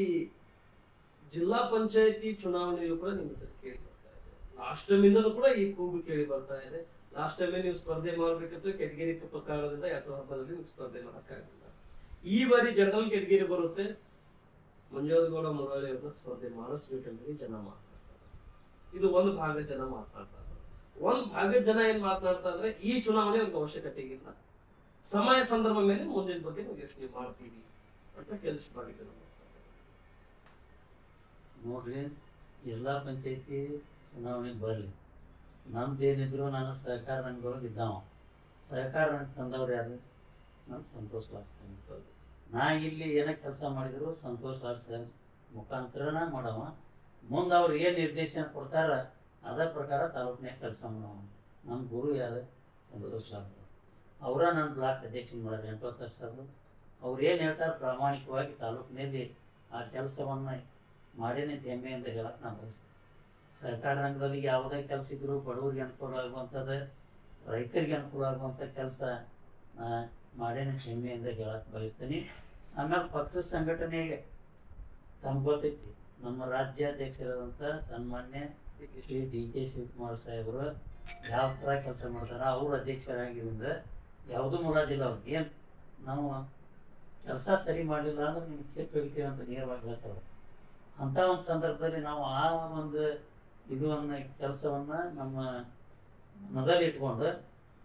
ಜಿಲ್ಲಾ ಪಂಚಾಯತಿ ಚುನಾವಣೆಯಲ್ಲೂ ಕೂಡ ನಿಮ್ಮ ಹೆಸರು ಕೇಳಿ ಬರ್ತಾ ಇದೆ. ಲಾಸ್ಟ್ ಟೈಮಿಂದಲೂ ಕೂಡ ಈ ಕೂಗು ಕೇಳಿ ಬರ್ತಾ ಇದೆ. ಲಾಸ್ಟ್ ಟೈಮ್ ನೀವು ಸ್ಪರ್ಧೆ ಮಾಡಬೇಕಿತ್ತು, ಕೆಟಗರಿ ಕಾರಣದಿಂದ 2010 ನೀವು ಸ್ಪರ್ಧೆ ಮಾಡಕ್ಕಾಗಲಿಲ್ಲ. ಈ ಬಾರಿ ಜನರಲ್ ಕೆಟಗರಿ ಬರುತ್ತೆ, ಮಂಜುನಾಥ ಗೌಡ ಮುರಾಳಿ ಅವ್ರನ್ನ ಸ್ಪರ್ಧೆ ಮಾಡಿಸ್ಬೇಕಂತ ಜನ ಮಾತನಾಡ್ತಾರೆ. ಇದು ಒಂದು ಭಾಗ ಜನ ಮಾತನಾಡ್ತಾರೆ. ಒಂದು ಭಾಗದ ಜನ ಏನ್ ಮಾತನಾಡ್ತಾ ಅಂದ್ರೆ ಈ ಚುನಾವಣೆ ಒಂದು ಅವಶ್ಯಕತೆ ಇಲ್ಲ, ಸಮಯ ಸಂದರ್ಭ ಮೇಲೆ ಮುಂದಿನ ಬಗ್ಗೆ ನಾವು ಯೋಚನೆ ಮಾಡ್ತೀವಿ ಅಂತ ಕೆಲಸ ಮಾಡಿ ಜನ ಮಾತಾಡ್ತಾರೆ. ನೋಡ್ರಿ, ಜಿಲ್ಲಾ ಪಂಚಾಯತಿ ಚುನಾವಣೆ ಬರಲಿ, ನಮ್ದೇನಿದ್ರು ನಾನು ಸಹಕಾರ ರಂಗದೊಳಗೆ ಇದ್ದಾವ. ಸಹಕಾರ ರಂಗ ತಂದವ್ರು ಯಾರು? ನಾನು ಸಂತೋಷ್ ಲಾಡ್ ಸಾಹೇಬ್. ನಾ ಇಲ್ಲಿ ಏನೇ ಕೆಲಸ ಮಾಡಿದ್ರು ಸಂತೋಷ್ ಲಾಡ್ ಸಾಹೇಬ್ ಮುಖಾಂತರನ ಮಾಡವ. ಮುಂದೆ ಅವ್ರು ಏನು ನಿರ್ದೇಶನ ಕೊಡ್ತಾರ ಅದ ಪ್ರಕಾರ ತಾಲೂಕಿನಾಗ ಕೆಲಸ ಮಾಡವ. ನಮ್ಮ ಗುರು ಯಾರು? ಸಂತೋಷ್ ಲಾಡ್ ಸಾಹೇಬ್. ಅವರ ನನ್ನ ಬ್ಲಾಕ್ ಅಧ್ಯಕ್ಷನ ಮಾಡ್ಯಾರ 80 ವರ್ಷ ಆದ್ರು. ಅವ್ರು ಏನು ಹೇಳ್ತಾರೆ ಪ್ರಾಮಾಣಿಕವಾಗಿ ತಾಲೂಕಿನಲ್ಲಿ ಆ ಕೆಲಸವನ್ನು ಮಾಡೇನೆ ಹೆಮ್ಮೆಯಿಂದ ಹೇಳಕ್ಕೆ ನಾನು ಬಯಸ್ತೇನೆ. ಸಹಕಾರ ರಂಗದಲ್ಲಿ ಯಾವುದೇ ಕೆಲಸ ಇದ್ರೂ ಬಡವರಿಗೆ ಅನುಕೂಲ ಆಗುವಂಥದ್ದು, ರೈತರಿಗೆ ಅನುಕೂಲ ಆಗುವಂಥ ಕೆಲಸ ಮಾಡೇನೆ ಹೆಮ್ಮೆಯಿಂದ ಹೇಳಕ್ಕೆ ಬಯಸ್ತೀನಿ. ಆಮೇಲೆ ಪಕ್ಷದ ಸಂಘಟನೆಗೆ ತಮ್ಗೆ ಗೊತ್ತೈತಿ, ನಮ್ಮ ರಾಜ್ಯಾಧ್ಯಕ್ಷರಾದಂಥ ಸನ್ಮಾನ್ಯ ಶ್ರೀ DK ಶಿವಕುಮಾರ್ ಸಾಹೇಬರು ಯಾವ ಥರ ಕೆಲಸ ಮಾಡ್ತಾರೆ ಅವ್ರು ಅಧ್ಯಕ್ಷರಾಗಿದ್ದರಿಂದ ಯಾವುದೂ ಮುಲಾಜಿಲ್ಲ ಅವ್ರಿಗೆ. ಏನು ನಾವು ಕೆಲಸ ಸರಿ ಮಾಡಲಿಲ್ಲ ಅಂದ್ರೆ ನಿಮ್ಗೆ ಕೆಟ್ಟು ಹೋಗ್ತೀವಿ ಅಂತ ನೇರವಾಗಿ ಹೇಳ್ತಾರೆ. ಅಂಥ ಒಂದು ಸಂದರ್ಭದಲ್ಲಿ ನಾವು ಆ ಒಂದು ಇದನ್ನು ಕೆಲಸವನ್ನು ನಮ್ಮ ಮೊದಲು ಇಟ್ಕೊಂಡು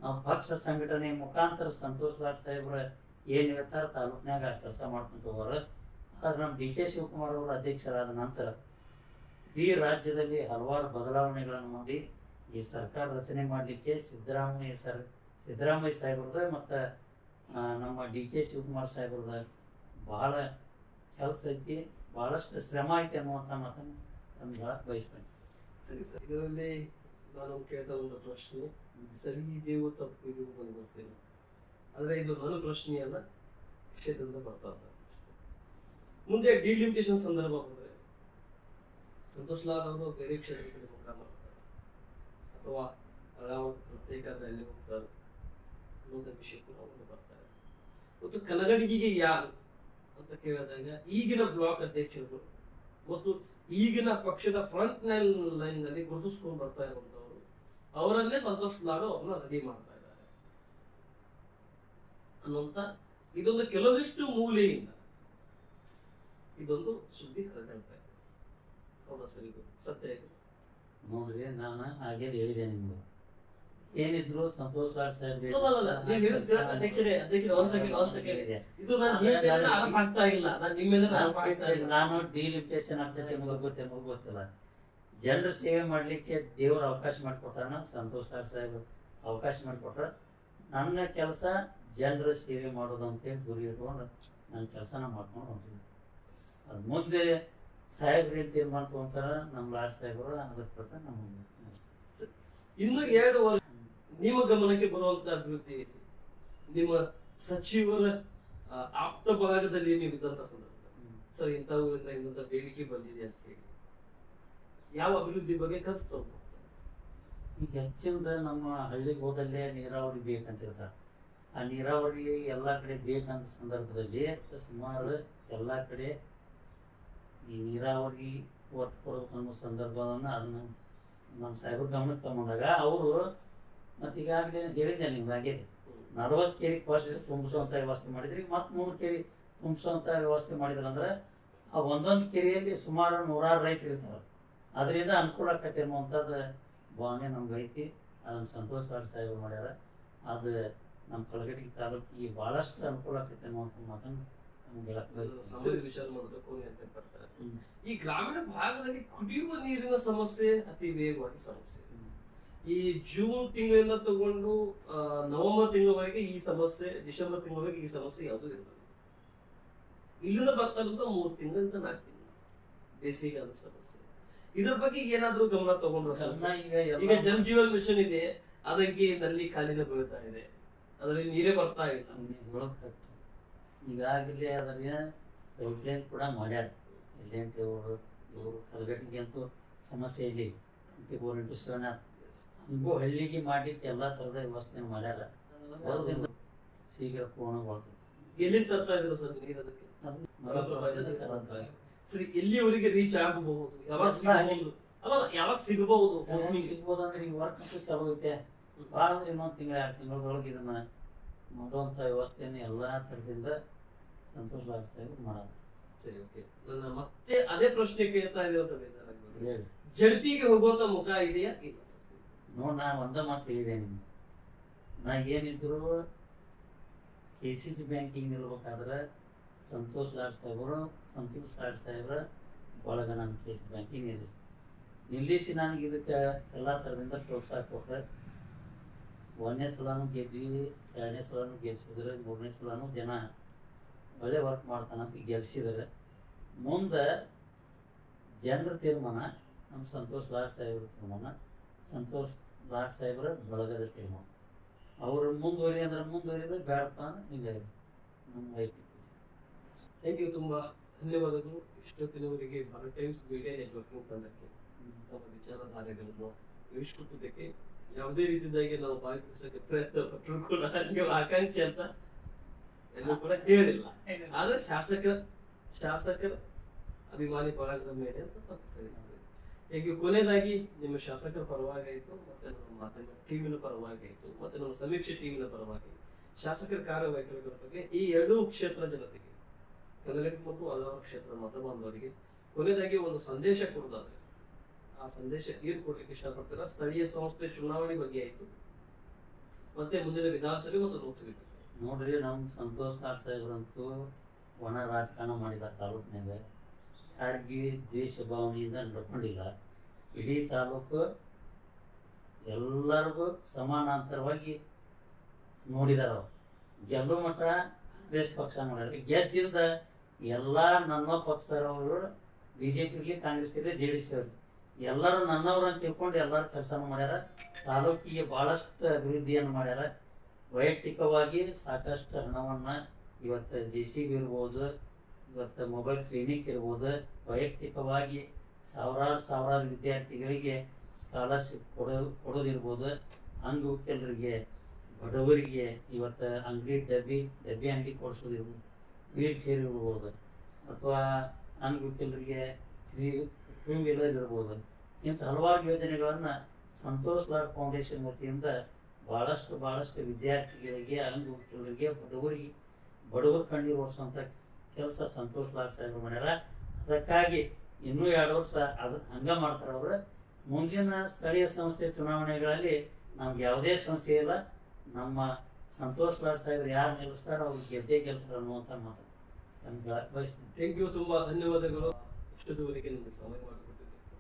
ನಾವು ಪಕ್ಷ ಸಂಘಟನೆ ಮುಖಾಂತರ ಸಂತೋಷ್ ಲಾಡ್ ಸಾಹೇಬ್ರ ಏನು ಹೇಳ್ತಾರೆ ತಾಲೂಕಿನಾಗ ಕೆಲಸ ಮಾಡ್ಕೊಂಡು ಹೋಗೋರು. ಆದರೆ ನಮ್ಮ ಡಿ ಕೆ ಶಿವಕುಮಾರ್ ಅವರು ಅಧ್ಯಕ್ಷರಾದ ನಂತರ ಇಡೀ ರಾಜ್ಯದಲ್ಲಿ ಹಲವಾರು ಬದಲಾವಣೆಗಳನ್ನು ಮಾಡಿ ಈ ಸರ್ಕಾರ ರಚನೆ ಮಾಡಲಿಕ್ಕೆ ಸಿದ್ದರಾಮಯ್ಯ ಸಾಹೇಬ್ರದ ಮತ್ತು ನಮ್ಮ ಡಿ ಕೆ ಶಿವಕುಮಾರ್ ಸಾಹೇಬ್ರದ ಬಹಳ ಕೆಲಸ ಐತಿ, ಭಾಳಷ್ಟು ಶ್ರಮ ಐತಿ ಅನ್ನುವಂಥ ಮಾತನ್ನು ನಮ್ಗೆ ಬಯಸ್ತೇನೆ. ಸರಿ ಸರ್, ಇದರಲ್ಲಿ ನಾನು ಕೇಳ್ತಾ ಒಂದು ಪ್ರಶ್ನೆ ಸರಿ ಇದೆಯೋ ತಪ್ಪು ಇದೆಯೋ ನನಗೆ ಗೊತ್ತಿಲ್ಲ, ಆದರೆ ಇದು ನನ್ನ ಪ್ರಶ್ನೆಯಲ್ಲ, ಕ್ಷೇತ್ರದಿಂದ ಬರ್ತಾ ಇದ್ದ ಮುಂದೆ ಡಿಲಿಮಿಟೇಷನ್ ಸಂದರ್ಭ ಬಂದರೆ ಸಂತೋಷ್ ಲಾಡ್ ಅವರು ಬೇರೆ ಕ್ಷೇತ್ರಗಳಿಗೆ ಮುಖ ಮಾಡ್ತಾರೆ ಅಥವಾ ಪ್ರತ್ಯೇಕದಲ್ಲಿ ಹೋಗ್ತಾರೆ ಅನ್ನೋದ ವಿಷಯಕ್ಕೂ ನಾವು ಬರ್ತಾರೆ. ಮತ್ತು ಕಲಗಡಿಗೆಗೆ ಯಾರು ಅಂತ ಕೇಳಿದಾಗ ಈಗಿನ ಬ್ಲಾಕ್ ಅಧ್ಯಕ್ಷರು ಮತ್ತು ಈಗಿನ ಪಕ್ಷದ ಫ್ರಂಟ್ ಲೈನ್ ನಲ್ಲಿ ಗುರುತಿಸ್ಕೊಂಡು ಬರ್ತಾ ಇರುವಂತವರು ಅವರನ್ನೇ ಸಂತೋಷ್ ಲಾಡ್ ಅವ್ರನ್ನ ರೆಡಿ ಮಾಡ್ತಾ ಇದ್ದಾರೆ ಅನ್ನುವಂತ ಇದೊಂದು ಕೆಲವಿಷ್ಟು ಮೂಲೆಯಿಂದ ಇದೊಂದು ಸುದ್ದಿ ಹರಡ್ತಾ ಇದೆ. ಹೌದಾ ಸರ್, ಇದು ಸತ್ಯ ಇದೆ? ನೋಡ್ರಿ, ನಾನು ಹಾಗೆ ಹೇಳಿದೆ ನಿಮ್ಗೆ, ಏನಿದ್ರು ಸಂತೋಷ್ ಲಾಡ್ ಸಾಹೇಬ್ ನಾನು ಡಿಲಿಮಿಟೇಷನ್ ಆಗ್ತೈತೆ ಗೊತ್ತಿಲ್ಲ. ಜನರ ಸೇವೆ ಮಾಡ್ಲಿಕ್ಕೆ ದೇವರು ಅವಕಾಶ ಮಾಡಿಕೊಟ್ಟಾನ, ಸಂತೋಷ್ ಲಾಡ್ ಸಾಹೇಬ್ ಅವಕಾಶ ಮಾಡಿಕೊಟ್ರ. ನನ್ನ ಕೆಲಸ ಜನರ ಸೇವೆ ಮಾಡೋದು ಅಂತೇಳಿ ಗುರಿ ಇಟ್ಕೊಂಡು ನನ್ನ ಕೆಲಸನ ಮಾಡ್ಕೊಂಡು ಹೊಂಟಿದ್ದೆ. ಅದು ಮುಂದೆ ಸಾಹೇಬ್ರು ಏನು ತೀರ್ಮಾನ ತಗೊಂತಾರ ನಮ್ಮ ಲಾಡ್ ಸಾಹೇಬರು ಅದ್ರ ಪ್ರಕಾರ ನಮಗೆ ಇನ್ನು 2 ವರ್ಷ ನಿಮ್ಮ ಗಮನಕ್ಕೆ ಬರುವಂತ ಅಭಿವೃದ್ಧಿ ನಿಮ್ಮ ಸಚಿವರ ಆಪ್ತ ಭಾಗದಲ್ಲಿ ನೀವು ಇದ್ದಂತ ಸಂದರ್ಭ ಸರ್ ಇಂಥವರಿಂದ ಇನ್ನೊಂದ ಬೇಡಿಕೆ ಬಂದಿದೆ ಅಂತ ಹೇಳಿ ಯಾವ ಅಭಿವೃದ್ಧಿ ಬಗ್ಗೆ ಕಲಿಸ್ತಾ ಈಗ ಹೆಚ್ಚಿಂದ ನಮ್ಮ ಹಳ್ಳಿಗೆ ಹೋದಲ್ಲೇ ನೀರಾವರಿ ಬೇಕಂತಿರ್ತಾರೆ. ಆ ನೀರಾವರಿ ಎಲ್ಲ ಕಡೆ ಬೇಕಂತ ಸಂದರ್ಭದಲ್ಲಿ ಸುಮಾರು ಎಲ್ಲ ಕಡೆ ಈ ನೀರಾವರಿ ಒತ್ತು ಕೊಡಬೇಕು ಅನ್ನೋ ಸಂದರ್ಭವನ್ನು ಅದನ್ನು ನಮ್ಮ ಸಾಹೇಬ್ರ ಗಮನಕ್ಕೆ ತಗೊಂಡಾಗ ಅವರು ಮತ್ತು ಈಗಾಗಲೇ ಹೇಳಿದ್ದೆ ನಿಮ್ಗೆ ಹಾಗೆ 40 ಕೆರೆ ಫಸ್ಟ್ ತುಂಬಿಸುವಂಥ ವ್ಯವಸ್ಥೆ ಮಾಡಿದ್ರಿ, ಮತ್ತು 3 ಕೆರೆ ತುಂಬಿಸುವಂಥ ವ್ಯವಸ್ಥೆ ಮಾಡಿದ್ರಂದ್ರೆ ಆ ಒಂದೊಂದು ಕೆರೆಯಲ್ಲಿ ಸುಮಾರು 100 ರೈತರು ಇರ್ತಾರೆ. ಅದರಿಂದ ಅನುಕೂಲ ಆಕೈತಿ ಅನ್ನುವಂಥದ್ದು ಭಾವನೆ ನಮ್ಗೆ ಐತಿ. ಅದನ್ನು ಸಂತೋಷ್ ಲಾಡ್ ಸಾಹೇಬರು ಮಾಡ್ಯಾರ. ಅದು ನಮ್ಮ ಕಲಗಟಗಿ ತಾಲೂಕಿಗೆ ಭಾಳಷ್ಟು ಅನುಕೂಲ ಆಕೈತಿ ಅನ್ನುವಂಥ ಮಾತನ್ನು ನಮ್ಗೆ ಹೇಳಕ್ಕೆ ವಿಚಾರ ಮಾಡಬೇಕು ಅಂತ ಬರ್ತಾರೆ. ಈ ಗ್ರಾಮೀಣ ಭಾಗದಲ್ಲಿ ಕುಡಿಯುವ ನೀರಿನ ಸಮಸ್ಯೆ ಅತಿ ವೇಗವಾಗಿ ಸಮಸ್ಯೆ. ಈ ಜೂನ್ ತಿಂಗಳಿಂದ ತಗೊಂಡು ನವೆಂಬರ್ ತಿಂಗಳವರೆಗೆ ಈ ಸಮಸ್ಯೆ, ಡಿಸೆಂಬರ್ ತಿಂಗಳವರೆಗೆ ಈ ಸಮಸ್ಯೆ ಯಾವುದೂ ಇರಲ್ಲ. ಇಲ್ಲಿಂದ ಬರ್ತಾ ಇರೋದು 3 ತಿಂಗಳಿಂದ 4 ತಿಂಗಳು ಬೇಸಿಗೆಗಾಲ ಸಮಸ್ಯೆ. ಇದ್ರ ಬಗ್ಗೆ ಏನಾದ್ರೂ ಗಮನ ತಗೊಂಡ್ರು? ಈಗ ಜಲ್ ಜೀವನ್ ಮಿಷನ್ ಇದೆ, ಅದಕ್ಕೆ ನಲ್ಲಿ ಕಾಲಿನ ಬೀಳ್ತಾ ಇದೆ, ಅದರಲ್ಲಿ ನೀರೇ ಬರ್ತಾ ಇಲ್ಲ. ಈಗಾಗಲೇ ಅದನ್ನ ಪೈಪ್ಲೈನ್ ಕೂಡ ಮಾಡ್ಯಾರ. ಎಲ್ಲೆಂಟು ಇವರು ಕಲಗಟ್ಟಿಗೆ ಅಂತೂ ಸಮಸ್ಯೆ ಇಲ್ಲಿ 24x7 ಹಂಗೂ ಹಳ್ಳಿಗೆ ಮಾಡ್ಲಿಕ್ಕೆ ಎಲ್ಲ ಥರದ ವ್ಯವಸ್ಥೆ ಮಾಡ್ಯಾರ. ಅದರಿಂದ ಶೀಘ್ರ ಪೂರ್ಣಗೊಳ್ತದೆ. ಎಲ್ಲಿಂದ ತರ್ತಾ ಇದ್ರು ಸರ್ ನೀರು? ಅದಕ್ಕೆ ಸರಿ, ಎಲ್ಲಿವರೆಗೆ ರೀಚ್ ಆಗಬಹುದು? ಯಾವಾಗ ಸಿಗಬಹುದು? ಅಲ್ಲ, ಯಾವಾಗ ಸಿಗಬಹುದು? ಸಿಗ್ಬೋದು ಅಂದ್ರೆ ಈಗ ವರ್ಕ್ ಅಂತೂ ಚಲೋ ಐತೆ. ಭಾಳ ಅಂದ್ರೆ ಇನ್ನೊಂದು ತಿಂಗಳು 2 ತಿಂಗಳೊಳಗೆ ಇದನ್ನ ಮಾಡುವಂಥ ವ್ಯವಸ್ಥೆಯನ್ನು ಎಲ್ಲ ಥರದಿಂದ ಸಂತೋಷ ಮಾಡೋದು. ಸರಿ, ಓಕೆ. ನನ್ನ ಮತ್ತೆ ಅದೇ ಪ್ರಶ್ನೆ ಕೇಳ್ತಾ ಇದ್ದೀವಂತ ಬೇಜಾರಾಗ್ತದೆ. ಜಡ್ಪಿಗೆ ಹೋಗುವಂತ ಮುಖ ಇದೆಯಾ? ಇಲ್ಲ ನೋಡಿ, ನಾನು ಒಂದೇ ಮಾತು ಹೇಳಿದೆ ನಿಮ್ಗೆ. ನಾ ಏನಿದ್ರು KCC ಬ್ಯಾಂಕಿಂಗ್ ನಿಲ್ಬೇಕಾದ್ರೆ ಸಂತೋಷ್ ಲಾಡ್ ಸಾಹೇಬ್ರ ಬಳಗ ನಾನು KCC ಬ್ಯಾಂಕಿಂಗ್ ನಿಲ್ಲಿಸಿ ನನಗೆ ಇದಕ್ಕೆ ಎಲ್ಲ ಥರದಿಂದ ಪ್ರೋತ್ಸಾಹ ಕೊಟ್ಟರೆ. 1ನೇ ಸಲನೂ ಗೆದ್ವಿ, 2ನೇ ಸಲನೂ ಗೆಲ್ಸಿದ್ರೆ, 3ನೇ ಸಲನೂ ಜನ ಒಳ್ಳೆ ವರ್ಕ್ ಮಾಡ್ತಾನಂತ ಗೆಲ್ಸಿದ್ದಾರೆ. ಮುಂದೆ ಜನರ ತೀರ್ಮಾನ, ನಮ್ಮ ಸಂತೋಷ್ ಲಾಡ್ ಸಾಹೇಬ್ರ ತೀರ್ಮಾನ, ಸಂತೋಷ್ ಲಾಡ್ ಸಾಹೇಬ್ರ ಬಳಗದ ತೀರ್ಮಾನ. ಅವರು ಮುಂದುವರಿದ್ರೆ ಬೇಡಪ್ಪ ಅಂದ್ರೆ ಹಿಂಗೆ ನಮ್ಮ ಐತಿ. ಥ್ಯಾಂಕ್ ಯು, ತುಂಬ ಧನ್ಯವಾದಗಳು. ಇಷ್ಟೊತ್ತಿನವರೆಗೆ ಭಾರತ್ ಟೈಮ್ಸ್ ಮೀಡಿಯಾ ನೆಟ್ವರ್ಕಿಂಗ್ ತಂಡಕ್ಕೆ ನಮ್ಮ ವಿಚಾರಧಾರೆಗಳನ್ನು ತಿಳಿಸ್ಕೊಟ್ಟದಕ್ಕೆ ಯಾವುದೇ ರೀತಿಯಾಗಿ ನಾವು ಭಾಗವಹಿಸೋಕೆ ಪ್ರಯತ್ನ ಪಟ್ಟರು ಕೂಡ ನೀವು ಆಕಾಂಕ್ಷಿ ಅಂತ ಎಲ್ಲೂ ಕೂಡ ಹೇಳಿಲ್ಲ. ಆದ್ರೆ ಶಾಸಕರ ಅಭಿಮಾನಿ ಬಳಗದ ಮೇಲೆ ಅಂತ ಈಗ ಕೊನೆಯದಾಗಿ ನಿಮ್ಮ ಶಾಸಕರ ಪರವಾಗಿ ಆಯಿತು, ಮತ್ತೆ ನಮ್ಮ ಮಾಧ್ಯಮ ಟಿವಿನ ಪರವಾಗಿ ಆಯಿತು, ಮತ್ತೆ ನಮ್ಮ ಸಮೀಕ್ಷೆ ಟಿವಿನ ಪರವಾಗಿ ಶಾಸಕರ ಕಾರ್ಯವೈಖರಿಗಳ ಬಗ್ಗೆ ಈ ಎರಡೂ ಕ್ಷೇತ್ರ ಜನತೆಗೆ, ಕಲಘಟಗಿ ಮತ್ತು ಅಲ್ವಾರ ಕ್ಷೇತ್ರದ ಮತ ಬಾಂಧವರಿಗೆ ಕೊನೆಯದಾಗಿ ಒಂದು ಸಂದೇಶ ಕೊಡೋದಾದ್ರೆ ಆ ಸಂದೇಶ ಏನ್ ಕೊಡ್ಲಿಕ್ಕೆ ಇಷ್ಟಪಡ್ತೀರಾ? ಸ್ಥಳೀಯ ಸಂಸ್ಥೆ ಚುನಾವಣೆ ಬಗ್ಗೆ ಆಯಿತು, ಮತ್ತೆ ಮುಂದಿನ ವಿಧಾನಸಭೆ ಮತ್ತು ಲೋಕಸಭೆ ಬಗ್ಗೆ. ನೋಡ್ರಿ, ನಮ್ಮ ಸಂತೋಷ್ ಲಾಡ್ ಸಾಹೇಬ್ರಂತೂ ಒಣ ರಾಜಕಾರಣ ಮಾಡಿದ ತಾಲೂಕಿನಾಗ ಯಾರಿಗೂ ದ್ವೇಷ ಭಾವನೆಯಿಂದ ನಡ್ಕೊಂಡಿಲ್ಲ. ಇಡೀ ತಾಲೂಕು ಎಲ್ಲರಿಗೂ ಸಮಾನಾಂತರವಾಗಿ ನೋಡಿದಾರ. ಅವ್ರು ಗೆಲ್ಲೋ ಮಟ್ಟ ಕಾಂಗ್ರೆಸ್ ಪಕ್ಷ ನೋಡ್ಯಾರ. ಗೆದ್ದಿಂದ ಎಲ್ಲ ನನ್ನ ಪಕ್ಷದವರು BJP ಇರಲಿ, ಕಾಂಗ್ರೆಸ್ ಇರಲಿ, JDS ಇರಲಿ, ಎಲ್ಲರೂ ನನ್ನವ್ರು ಅಂತ ತಿಳ್ಕೊಂಡು ಎಲ್ಲರೂ ಕೆಲಸನೂ ಮಾಡ್ಯಾರ. ತಾಲೂಕಿಗೆ ಭಾಳಷ್ಟು ಅಭಿವೃದ್ಧಿಯನ್ನು ಮಾಡ್ಯಾರ. ವೈಯಕ್ತಿಕವಾಗಿ ಸಾಕಷ್ಟು ಹಣವನ್ನು ಇವತ್ತು JCB ಇರ್ಬೋದು, ಇವತ್ತು ಮೊಬೈಲ್ ಕ್ಲಿನಿಕ್ ಇರ್ಬೋದು, ವೈಯಕ್ತಿಕವಾಗಿ ಸಾವಿರಾರು ವಿದ್ಯಾರ್ಥಿಗಳಿಗೆ ಸ್ಕಾಲರ್ಶಿಪ್ ಕೊಡೋದಿರ್ಬೋದು, ಅಂಗವಿಕಲರಿಗೆ, ಬಡವರಿಗೆ ಇವತ್ತು ಡಬ್ಬಿ ಅಂಗಡಿ ಕೊಡಿಸೋದಿರ್ಬೋದು, ವೀಲ್ ಚೇರ್ ಇರ್ಬೋದು, ಅಥವಾ ಅಂಗವಿಕಲರಿಗೆ ಟೂ ವೀಲರ್ ಇರ್ಬೋದು. ಇಂಥ ಹಲವಾರು ಯೋಜನೆಗಳನ್ನು ಸಂತೋಷ್ ಲಾಡ್ ಫೌಂಡೇಶನ್ ವತಿಯಿಂದ ಭಾಳಷ್ಟು ವಿದ್ಯಾರ್ಥಿಗಳಿಗೆ, ಅಂಗವಿಕಲರಿಗೆ, ಬಡವರು ಕಣ್ಣೀರು ಓಡಿಸುವಂಥ ಕೆಲಸ ಸಂತೋಷ್ ಲಾಡ್ ಸಾಹೇಬರು ಮಾಡ್ಯಾರ. ಅದಕ್ಕಾಗಿ ಇನ್ನೂ 2 ವರ್ಷ ಅದು ಹಂಗೆ ಮಾಡ್ತಾರೆ ಅವರು. ಮುಂದಿನ ಸ್ಥಳೀಯ ಸಂಸ್ಥೆ ಚುನಾವಣೆಗಳಲ್ಲಿ ನಮ್ಗೆ ಯಾವುದೇ ಸಮಸ್ಯೆ ಇಲ್ಲ. ನಮ್ಮ ಸಂತೋಷ್ ಲಾಡ್ ಸಾಹೇಬ್ರು ಯಾರು ನಿಲ್ಲಿಸ್ತಾರೋ ಅವ್ರು ಗೆದ್ದೇ ಗೆಲ್ತಾರೆ ಅನ್ನುವಂಥ ಮಾತು ನಮ್ಗೆ ಬಯಸ್ತೀನಿ. ಥ್ಯಾಂಕ್ ಯು, ತುಂಬಾ ಧನ್ಯವಾದಗಳು. ಇಷ್ಟದವರೆಗೆ ನಿಮಗೆ ಸಮಯ ಮಾಡಿಕೊಟ್ಟಿದ್ದಕ್ಕೆ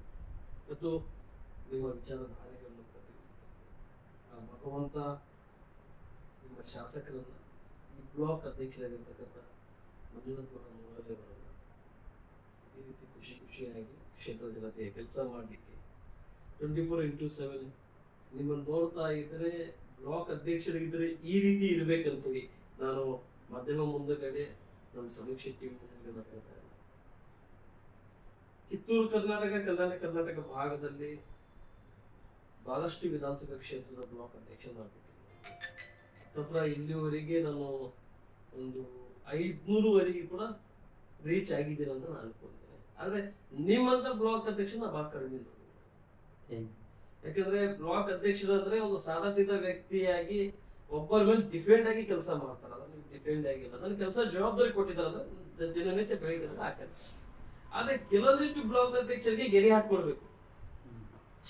ಮತ್ತು ನಿಮ್ಮ ವಿಚಾರಧಾರೆಗಳನ್ನು ಪ್ರತಿನಿಧಿಸಿದ್ದಕ್ಕೆ ಭಗವಂತ ನಿಮ್ಮ ಶಾಸಕರನ್ನ, ಈ ಬ್ಲಾಕ್ ಅಧ್ಯಕ್ಷರಾಗಿರ್ತಕ್ಕಂಥ ಮಂಜುನಾಥ್ ಮುರಳಿಯವರನ್ನು ಇದೇ ರೀತಿ ಖುಷಿಯಾಗಿ ಕ್ಷೇತ್ರದ ಜನತೆಯ ಕೆಲಸ ಮಾಡಲಿಕ್ಕೆ 24x7 ನಿಮ್ಮನ್ನು ನೋಡ್ತಾ ಇದ್ರೆ, ಬ್ಲಾಕ್ ಅಧ್ಯಕ್ಷರಿದ್ರೆ ಈ ರೀತಿ ಇರ್ಬೇಕಂತೀವಿ. ನಾನು ಮಾಧ್ಯಮ ಮುಂದಗಡೆ ನಮ್ಮ ಸಮೀಕ್ಷೆ ಟೀಮ್ ಮುಂದೆ ಮಾತಾಡ್ತಾ ಇಲ್ಲ. ಕಿತ್ತೂರು ಕರ್ನಾಟಕ, ಕಲ್ಯಾಣ ಕರ್ನಾಟಕ ಭಾಗದಲ್ಲಿ ಬಹಳಷ್ಟು ವಿಧಾನಸಭಾ ಕ್ಷೇತ್ರದ ಬ್ಲಾಕ್ ಅಧ್ಯಕ್ಷನಾಗಬೇಕು. ತತ್ರ ಇಲ್ಲಿವರೆಗೆ ನಾನು ಒಂದು 500ವರೆಗೆ ಕೂಡ ರೀಚ್ ಆಗಿದ್ದೀನಿ ಅಂತ ನಾನು ಅನ್ಕೊಂಡಿದ್ದೇನೆ. ಆದ್ರೆ ನಿಮ್ಮಂತ ಬ್ಲಾಕ್ ಅಧ್ಯಕ್ಷನ ಬಹಳ ಕಡಿಮೆ ನೋಡಿದ್ದೀನಿ. ಯಾಕಂದ್ರೆ ಬ್ಲಾಕ್ ಅಧ್ಯಕ್ಷರಂದ್ರೆ ಒಂದು ಸಾದಾ ಸೀದಾ ವ್ಯಕ್ತಿಯಾಗಿ ಒಬ್ಬರ ಮೇಲೆ ಡಿಫೆಂಡ್ ಆಗಿ ಕೆಲಸ ಮಾಡ್ತಾರಲ್ಲ, ನೀವು ಡಿಫೆಂಡ್ ಆಗಿಲ್ಲ. ನನ್ನ ಕೆಲಸ ಜವಾಬ್ದಾರಿ ಕೊಟ್ಟಿದ್ದಾರಲ್ಲ, ದಿನನಿತ್ಯ ಬೆಳಗ್ಗೆ ಆ ಕೆಲಸ. ಆದ್ರೆ ಕೆಲವೊಂದಿಷ್ಟು ಬ್ಲಾಕ್ ಅಧ್ಯಕ್ಷರಿಗೆ ಗೆರೆ ಹಾಕೊಡ್ಬೇಕು.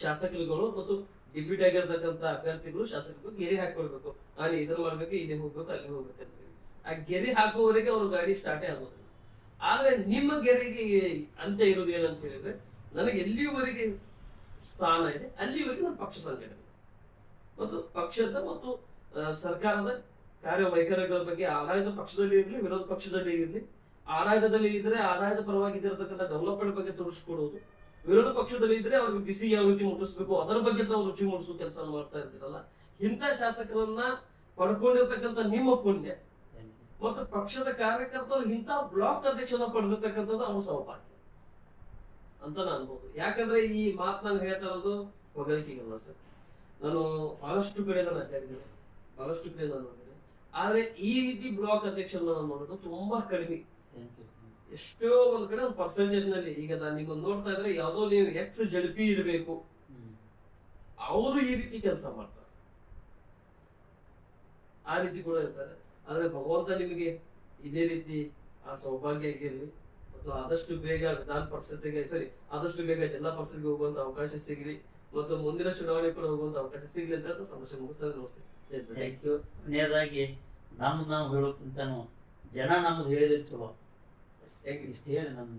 ಶಾಸಕರುಗಳು ಮತ್ತು ಡಿಫೀಟ್ ಆಗಿರ್ತಕ್ಕಂಥ ಅಭ್ಯರ್ಥಿಗಳು, ಶಾಸಕರು ಗೆರೆ ಹಾಕೊಡ್ಬೇಕು. ನಾನು ಇದನ್ನ ಮಾಡ್ಬೇಕು, ಇಲ್ಲಿ ಹೋಗ್ಬೇಕು, ಅಲ್ಲಿ ಹೋಗ್ಬೇಕಂತ ಹೇಳಿ ಆ ಗೆರೆ ಹಾಕುವವರೆಗೆ ಅವ್ರ ಗಾಡಿ ಸ್ಟಾರ್ಟೇ ಆಗೋದಿಲ್ಲ. ಆದ್ರೆ ನಿಮ್ಮ ಗೆರೆಗೆ ಅಂತ್ಯ ಇರೋದು ಏನಂತ ಹೇಳಿದ್ರೆ, ನನಗೆ ಎಲ್ಲಿವರೆಗೆ ಸ್ಥಾನ ಇದೆ ಅಲ್ಲಿವರೆಗೆ ನನ್ನ ಪಕ್ಷ ಸಂಘಟನೆ ಮತ್ತು ಪಕ್ಷದ ಮತ್ತು ಸರ್ಕಾರದ ಕಾರ್ಯವೈಖರಿಗಳ ಬಗ್ಗೆ ಆದಾಯದ ಪಕ್ಷದಲ್ಲಿ ಇರಲಿ, ವಿರೋಧ ಪಕ್ಷದಲ್ಲಿ ಇರಲಿ, ಆದಾಯದಲ್ಲಿ ಇದ್ರೆ ಆದಾಯದ ಪರವಾಗಿ ಇರತಕ್ಕಂಥ ಡೆವಲಪ್ಮೆಂಟ್ ಬಗ್ಗೆ ತೋರಿಸ್ಕೊಡೋದು, ವಿರೋಧ ಪಕ್ಷದಲ್ಲಿ ಇದ್ರೆ ಅವ್ರಿಗೆ ಬಿಸಿ ಯಾವ ರೀತಿ ಮುಟ್ಟಿಸ್ಬೇಕು ಅದರ ಬಗ್ಗೆ ತಾವು ರುಚಿ ಮೂಡಿಸೋ ಕೆಲಸ ಮಾಡ್ತಾ ಇರ್ತೀರಲ್ಲ. ಇಂಥ ಶಾಸಕರನ್ನ ಪಡ್ಕೊಂಡಿರ್ತಕ್ಕಂಥ ನಿಮ್ಮ ಪುಣ್ಯ ಮತ್ತು ಪಕ್ಷದ ಕಾರ್ಯಕರ್ತರು ಇಂಥ ಬ್ಲಾಕ್ ಅಧ್ಯಕ್ಷನ ಪಡೆದಿರ್ತಕ್ಕಂಥದ್ದು ಅವ್ರ ಸೌಭಾಗ್ಯ ಅಂತ ನಾನು ಅನ್ಬೋದು. ಯಾಕಂದ್ರೆ ಈ ಮಾತು ನಾನು ಹೇಳ್ತಾ ಇರೋದು ಹೊಗಳಿಕೆಗಲ್ಲ ಸರ್. ನಾನು ಬಹಳಷ್ಟು ಕಡೆ ನಾನು ಅಡ್ಡಾಡಿದ್ದೇನೆ, ಬಹಳಷ್ಟು ಕಡೆ ನಾನು ನೋಡಿದ್ದೇನೆ. ಆದ್ರೆ ಈ ರೀತಿ ಬ್ಲಾಕ್ ಅಧ್ಯಕ್ಷನ ನಾನು ನೋಡೋದು ತುಂಬಾ ಕಡಿಮೆ. ಎಷ್ಟೋ ಒಂದ್ ಕಡೆ ಒಂದು ಪರ್ಸೆಂಟೇಜ್ ನಲ್ಲಿ, ಈಗ ನಾನು ನಿಮ್ಮನ್ನು ನೋಡ್ತಾ ಇದ್ರೆ ಯಾವ್ದೋ ನೀವು XZP ಇರಬೇಕು, ಅವರು ಈ ರೀತಿ ಕೆಲಸ ಮಾಡ್ತಾರೆ, ಆ ರೀತಿ ಕೂಡ ಇರ್ತಾರೆ. ಆದ್ರೆ ಭಗವಂತ ನಿಮಗೆ ಇದೇ ರೀತಿ ಆ ಸೌಭಾಗ್ಯ ಆಗಿರ್ಲಿ ಮತ್ತು ಆದಷ್ಟು ಬೇಗ ವಿಧಾನ ಪರಿಷತ್ಗೆ ಆದಷ್ಟು ಬೇಗ ಜಿಲ್ಲಾ ಪರಿಷತ್ಗೆ ಹೋಗುವಂತ ಅವಕಾಶ ಸಿಗಲಿ ಮತ್ತು ಮುಂದಿನ ಚುನಾವಣೆ ಕೂಡ ಹೋಗುವಂತ ಅವಕಾಶ ಸಿಗಲಿ ಅಂತ ಸಂದೇಶ ಮುಗಿಸ್ತಾರೆ. ನಮಸ್ತೆ. Thank you. ಕೊನೆಯದಾಗಿ ನಾವು ಹೇಳೋಕ್ಕಿಂತನೂ ಜನ ನಮ್ದು ಹೇಳಿದ್ರೆ ಚಲೋ. ಇಷ್ಟು ಹೇಳಿ ನಮ್ಮ